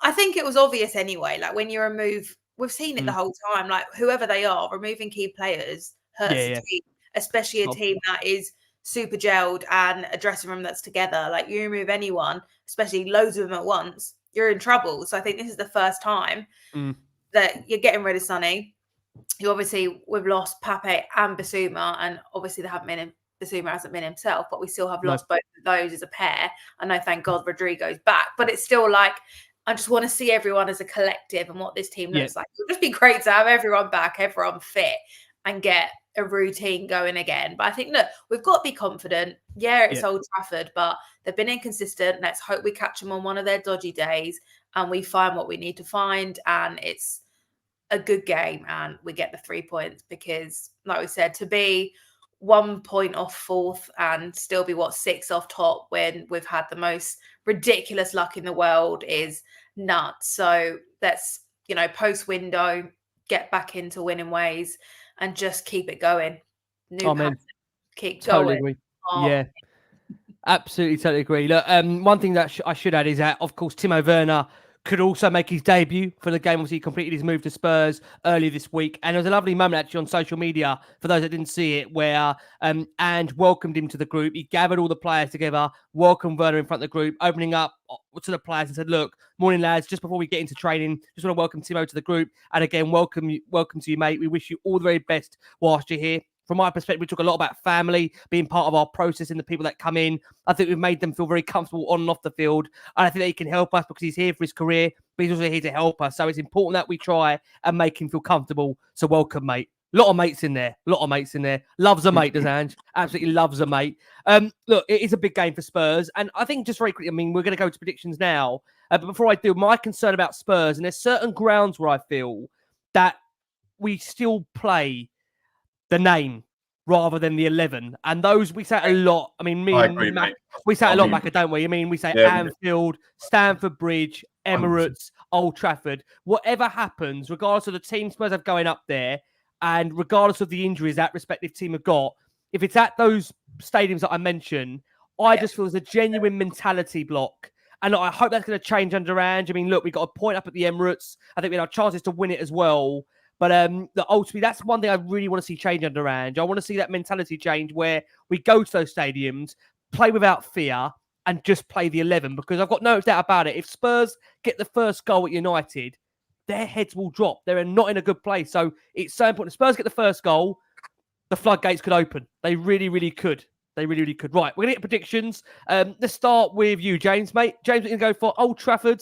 I think it was obvious anyway. Like, when you remove, we've seen it the whole time, like, whoever they are, removing key players hurts the team, especially a team that is super gelled and a dressing room that's together. Like, you remove anyone, especially loads of them at once, you're in trouble. So I think this is the first time that you're getting rid of Sonny. We've lost Pape and Basuma, and obviously Basuma hasn't been himself, but we still have lost both of those as a pair. I know, thank God, Rodrigo's back, but it's still like, I just want to see everyone as a collective and what this team looks like. It would just be great to have everyone back, everyone fit, and get a routine going again. But I think, look, we've got to be confident. Yeah, it's Old Trafford, but they've been inconsistent. Let's hope we catch them on one of their dodgy days and we find what we need to find. And it's a good game and we get the 3 points, because, like we said, to be 1 point off 4th and still be 6 off top when we've had the most ridiculous luck in the world is nuts. So let's, post window, get back into winning ways and just keep it going. Keep totally going. Agree. Yeah, absolutely, totally agree. Look, one thing that I should add is that, of course, Timo Werner could also make his debut for the game. Obviously, he completed his move to Spurs earlier this week. And there was a lovely moment actually on social media, for those that didn't see it, where and welcomed him to the group. He gathered all the players together, welcomed Werner in front of the group, opening up to the players and said, look, morning lads, just before we get into training, just want to welcome Timo to the group. And again, welcome to you, mate. We wish you all the very best whilst you're here. From my perspective, we talk a lot about family being part of our process and the people that come in. I think we've made them feel very comfortable on and off the field. And I think that he can help us because he's here for his career, but he's also here to help us. So it's important that we try and make him feel comfortable. So welcome, mate. A lot of mates in there. Loves a mate, does Ange. Absolutely loves a mate. Look, it is a big game for Spurs. And I think just very quickly, I mean, we're going to go to predictions now. But before I do, my concern about Spurs, and there's certain grounds where I feel that we still play the name rather than the 11. And those, we say it a lot. I mean, we say it a lot, Macca, don't we? I mean, we say Anfield, Stamford Bridge, Emirates, Old Trafford. Whatever happens, regardless of the team Spurs have going up there, and regardless of the injuries that respective team have got, if it's at those stadiums that I mentioned, I just feel there's a genuine mentality block. And I hope that's going to change under Ange. I mean, look, we got a point up at the Emirates. I think we have chances to win it as well. But ultimately, that's one thing I really want to see change under Ange. I want to see that mentality change where we go to those stadiums, play without fear, and just play the 11. Because I've got no doubt about it. If Spurs get the first goal at United, their heads will drop. They're not in a good place. So it's so important. If Spurs get the first goal, the floodgates could open. They really, really could. They really, really could. Right, we're going to get predictions. Let's start with you, James, mate. James, we're going to go for Old Trafford.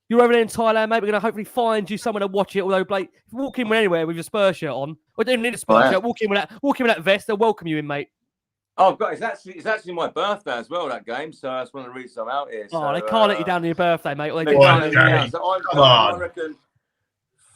You're over there in Thailand, mate. We're going to hopefully find you somewhere to watch it. Although, Blake, if you walk in anywhere with your Spurs shirt on, or don't need a Spurs shirt, walk in with that vest. They'll welcome you in, mate. Oh, God, it's actually my birthday as well, that game. So that's one of the reasons I'm out here. So, they can't let you down on your birthday, mate. Or they can't can't let you down. So I reckon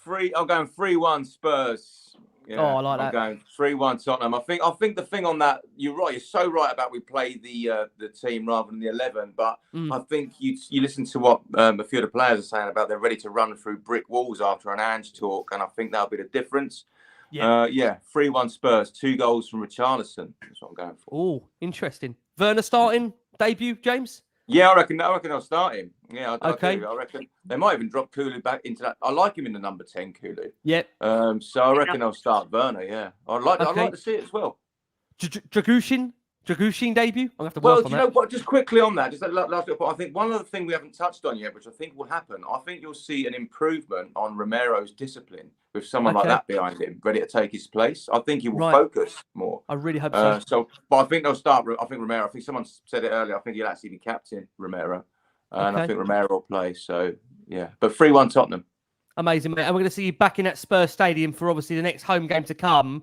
I'm going 3-1 Spurs. Yeah, I like that. I'm going 3-1 Tottenham. I think the thing on that, you're right. You're so right about we play the team rather than the 11. But I think you listen to what a few of the players are saying about they're ready to run through brick walls after an Ange talk, and I think that'll be the difference. Yeah, 3-1 Spurs, 2 goals from Richarlison. That's what I'm going for. Oh, interesting. Werner starting debut, James? Yeah, I reckon I'll start him. Yeah, okay. I reckon they might even drop Kulu back into that. I like him in the number 10, Kulu. Yep. So I reckon I'll start Werner. Yeah, I'd like to see it as well. Drăgușin debut. I'll have to Well, work do on you that. know what? Just quickly on that, just that last little point. I think one other thing we haven't touched on yet, which I think will happen. I think you'll see an improvement on Romero's discipline with someone like that behind him, ready to take his place. I think he will focus more. I really hope so. But I think they'll start. I think Romero. I think someone said it earlier. I think he'll actually be captain, Romero, and I think Romero will play. So yeah, but 3-1 Tottenham. Amazing, mate. And we're going to see you back in that Spurs stadium for obviously the next home game to come,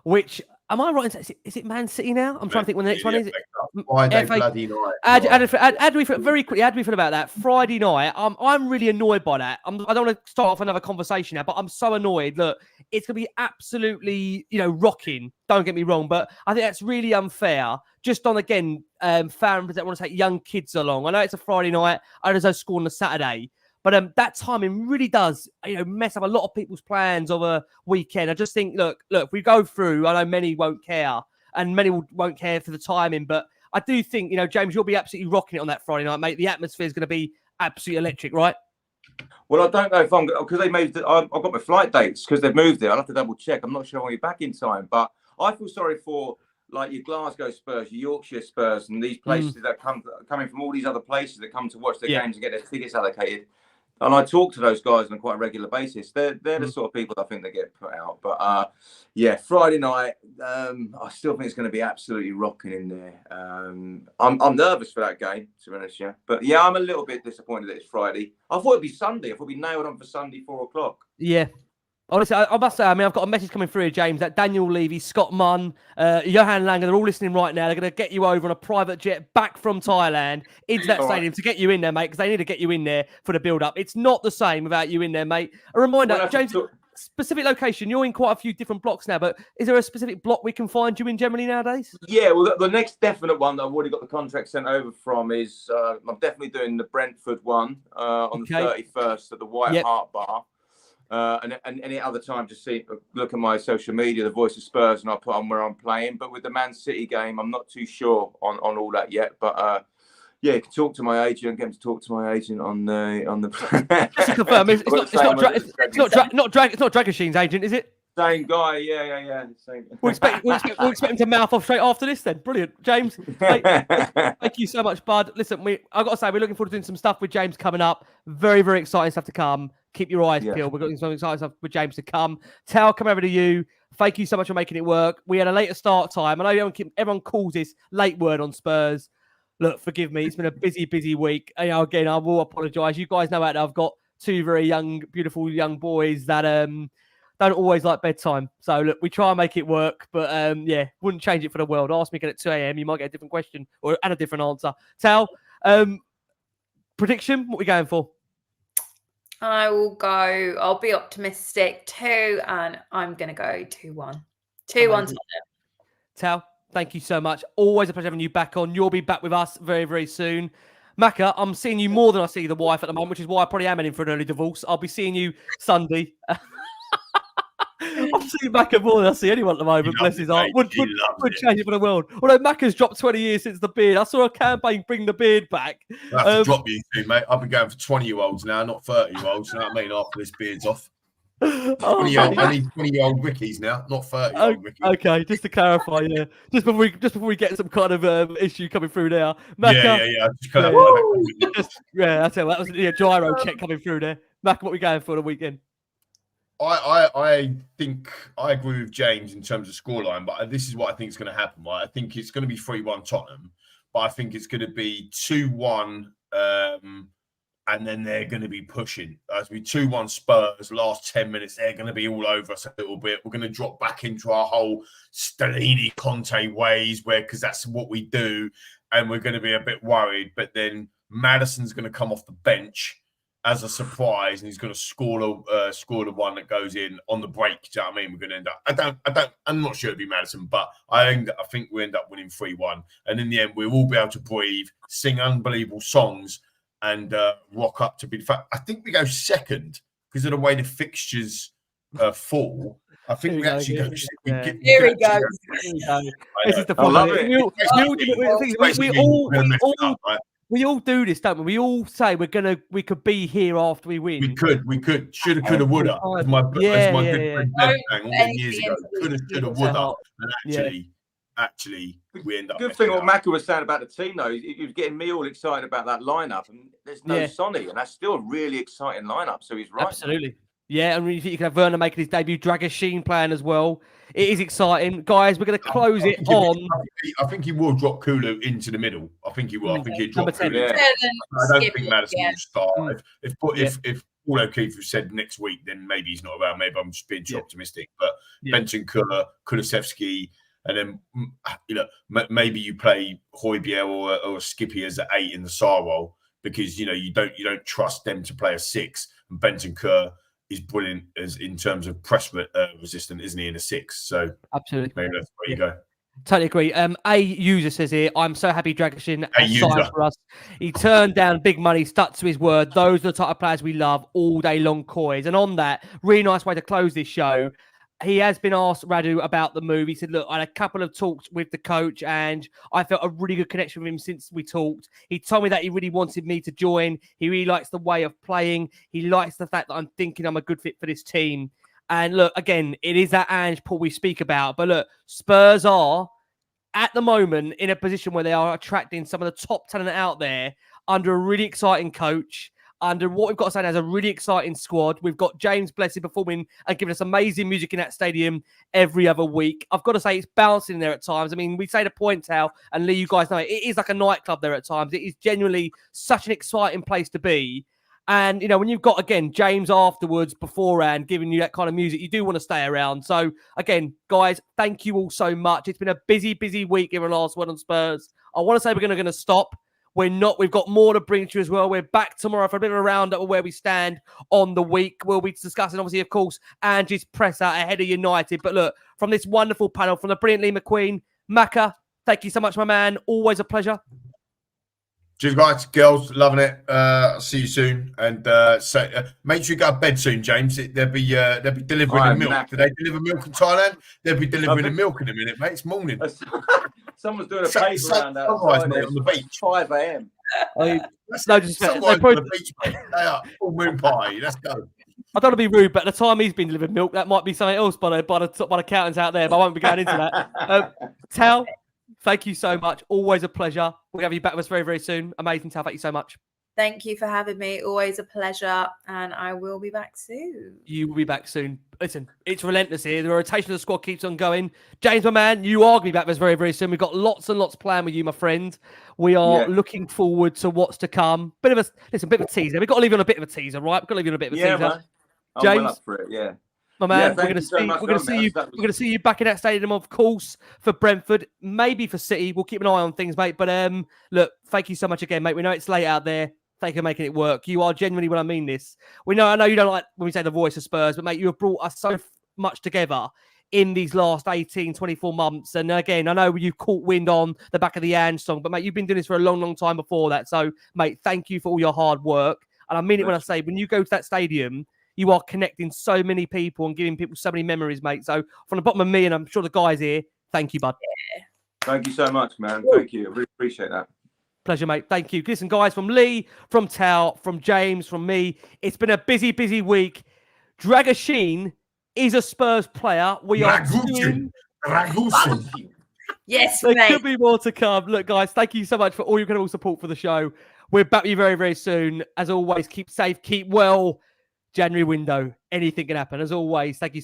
which. Am I right? Is it Man City now? I'm trying to think when the next one is. Friday bloody night. Add me very quickly. Add me for about that Friday night. I'm really annoyed by that. I don't want to start off another conversation now, but I'm so annoyed. Look, it's gonna be absolutely, rocking. Don't get me wrong, but I think that's really unfair. Just on again, fans that want to take young kids along. I know it's a Friday night. I know there's no school on a Saturday. But that timing really does, mess up a lot of people's plans of a weekend. I just think, look, if we go through, I know many won't care, and many won't care for the timing. But I do think, James, you'll be absolutely rocking it on that Friday night, mate. The atmosphere is going to be absolutely electric, right? Well, I don't know if because they moved. I've got my flight dates because they've moved it. I'll have to double check. I'm not sure I'll be back in time, but I feel sorry for like your Glasgow Spurs, your Yorkshire Spurs, and these places that coming from all these other places that come to watch their games and get their tickets allocated. And I talk to those guys on quite a regular basis. They're the sort of people I think they get put out. But Friday night, I still think it's going to be absolutely rocking in there. I'm nervous for that game, to be honest. Yeah, but I'm a little bit disappointed that it's Friday. I thought it'd be Sunday. I thought we'd nailed on for Sunday 4:00. Yeah. Honestly, I must say, I've got a message coming through here, James, that Daniel Levy, Scott Munn, Johan Langer, they're all listening right now. They're going to get you over on a private jet back from Thailand into that stadium to get you in there, mate, because they need to get you in there for the build-up. It's not the same without you in there, mate. A reminder, James, specific location. You're in quite a few different blocks now, but is there a specific block we can find you in generally nowadays? Yeah, well, the next definite one that I've already got the contract sent over from is I'm definitely doing the Brentford one on the 31st at the White Hart Bar. And any other time, just look at my social media, the Voice of Spurs, and I'll put on where I'm playing. But with the Man City game, I'm not too sure on all that yet. But Yeah, you can talk to my agent. Get him to talk to my agent on the. Just to confirm, it's not Dragushin's agent, is it? Same guy, yeah. Same. We'll expect him to mouth off straight after this then. Brilliant. James, thank you so much, bud. Listen, I've got to say, we're looking forward to doing some stuff with James coming up. Very, very exciting stuff to come. Keep your eyes peeled. We've got some exciting stuff with James to come. Tal, come over to you. Thank you so much for making it work. We had a later start time. I know everyone calls this late word on Spurs. Look, forgive me. It's been a busy week. Again, I will apologise. You guys know out there, I've got two very young, beautiful young boys that don't always like bedtime. So look, we try and make it work, but wouldn't change it for the world. Ask me again at 2 a.m. You might get a different question and a different answer. Tal, prediction? What are we going for? I'll be optimistic too, and I'm going to go 2-1. 2-1. Tal, thank you so much. Always a pleasure having you back on. You'll be back with us very, very soon. Macca, I'm seeing you more than I see the wife at the moment, which is why I probably am heading for an early divorce. I'll be seeing you Sunday. I'm seeing Macca more than I see anyone at the moment. Bless his heart. Would change it for the world. Although Macca's dropped 20 years since the beard. I saw a campaign bring the beard back. I have to drop you too, mate. I've been going for 20-year-olds now, not 30-year-olds. You know what I mean? After this beard's off. 20-year-old Rickies now, not 30-year-old Rickies. Okay, just to clarify, yeah. Just before we get some kind of issue coming through there. Macca, that's it. That was a gyro check coming through there. Macca, what are we going for the weekend? I think I agree with James in terms of scoreline, but this is what I think is going to happen. Right? I think it's going to be 3-1 Tottenham, but I think it's going to be 2-1, and then they're going to be pushing. It's going to be 2-1 Spurs. Last 10 minutes, they're going to be all over us a little bit. We're going to drop back into our whole Stellini Conte ways, because that's what we do, and we're going to be a bit worried. But then Maddison's going to come off the bench as a surprise, and he's going to score the one that goes in on the break. Do you know what I mean? We're going to end up. I'm not sure it'll be Maddison, but I think we end up winning 3-1, and in the end, we'll all be able to breathe, sing unbelievable songs, and rock up to be. In fact, I think we go second because of the way the fixtures fall. I think we actually go. Here we go. This is the fun. We all do this, don't we? We all say we could be here after we win. We could, shoulda, coulda, woulda. As my good friend Ben sang all the years ago. Coulda, shoulda, woulda. And actually, we end up. Good thing what Macca was saying about the team, though, he was getting me all excited about that lineup, and there's no Sonny, and that's still a really exciting lineup. So he's right. Absolutely. Yeah, and you think you can have Werner making his debut, Dragushin playing as well. It is exciting. Guys, we're going to close it on. I think he will drop Kulu into the middle. I think he will. I think he'll drop Kulu. I don't think Maddison will start. If Paul O'Keefe said next week, then maybe he's not around. Maybe I'm just being too optimistic. But Benton, Kulusevski, and then maybe you play Højbjerg or Skippy as an 8 in the SAR role, because you don't trust them to play a 6. And Benton Kerr is brilliant as in terms of press resistant, isn't he, in a 6? So absolutely, maybe that's where you go. Totally agree. A user says here, I'm so happy Dragushin signed for us. He turned down big money, stuck to his word. Those are the type of players we love all day long, Coys. And on that, really nice way to close this show. He has been asked, Radu, about the move. He said, look, I had a couple of talks with the coach and I felt a really good connection with him since we talked. He told me that he really wanted me to join. He really likes the way of playing. He likes the fact that I'm thinking I'm a good fit for this team. And look, again, it is that Ange Paul we speak about. But look, Spurs are, at the moment, in a position where they are attracting some of the top talent out there under a really exciting coach. Under what we've got to say as a really exciting squad. We've got James Blessed performing and giving us amazing music in that stadium every other week. I've got to say, it's bouncing there at times. I mean, we say the point, Tal, and Lee, you guys know it is like a nightclub there at times. It is genuinely such an exciting place to be. And, when you've got, again, James afterwards, beforehand, giving you that kind of music, you do want to stay around. So, again, guys, thank you all so much. It's been a busy week here on Last Word on Spurs. I want to say we're going to stop. We're not. We've got more to bring to you as well. We're back tomorrow for a bit of a roundup of where we stand on the week. We'll be discussing, obviously, of course, Angie's press out ahead of United. But look, from this wonderful panel, from the brilliant Lee McQueen, Macca, thank you so much, my man. Always a pleasure. Cheers, guys, girls, loving it. I'll see you soon, and make sure you go to bed soon, James. They'll be delivering the milk. Do they deliver milk in Thailand? They'll be delivering the milk in a minute, mate. It's morning. Someone's doing a paper round sunrise, mate, outside on the beach. 5 a.m. No disrespect. Sunrise on the beach, mate. They are full moon party. Let's go. I don't want to be rude, but at the time he's been delivering milk, that might be something else by the accountants out there, but I won't be going into that. Tal, thank you so much. Always a pleasure. We'll have you back with us very, very soon. Amazing, Tal. Thank you so much. Thank you for having me. Always a pleasure. And I will be back soon. You will be back soon. Listen, it's relentless here. The rotation of the squad keeps on going. James, my man, you are going to be back with us very, very soon. We've got lots and lots planned with you, my friend. We are looking forward to what's to come. Bit of a teaser. We've got to leave you on a bit of a teaser, right? We've got to leave you on a bit of a teaser. Man. I'm James, well up for it, yeah. My man, Yeah, we're going to see you back in that stadium, of course, for Brentford, maybe for City. We'll keep an eye on things, mate. But look, thank you so much again, mate. We know it's late out there. Thank you for making it work. You are genuinely, when I mean this. I know you don't like when we say the voice of Spurs, but mate, you have brought us so much together in these last 18, 24 months. And again, I know you caught wind on the back of the Ange song, but mate, you've been doing this for a long, long time before that. So, mate, thank you for all your hard work. And I mean it when I say, when you go to that stadium, you are connecting so many people and giving people so many memories, mate. So from the bottom of me, and I'm sure the guys here, thank you, bud. Yeah. Thank you so much, man. Thank you. I really appreciate that. Pleasure, mate. Thank you. Listen, guys, from Lee, from Tal, from James, from me, it's been a busy, busy week. Drăgușin is a Spurs player. We are Drăgușin. Yes, there mate. could be more to come. Look, guys, thank you so much for all your incredible support for the show. We're back with you very, very soon. As always, keep safe, keep well. January window, anything can happen. As always, thank you.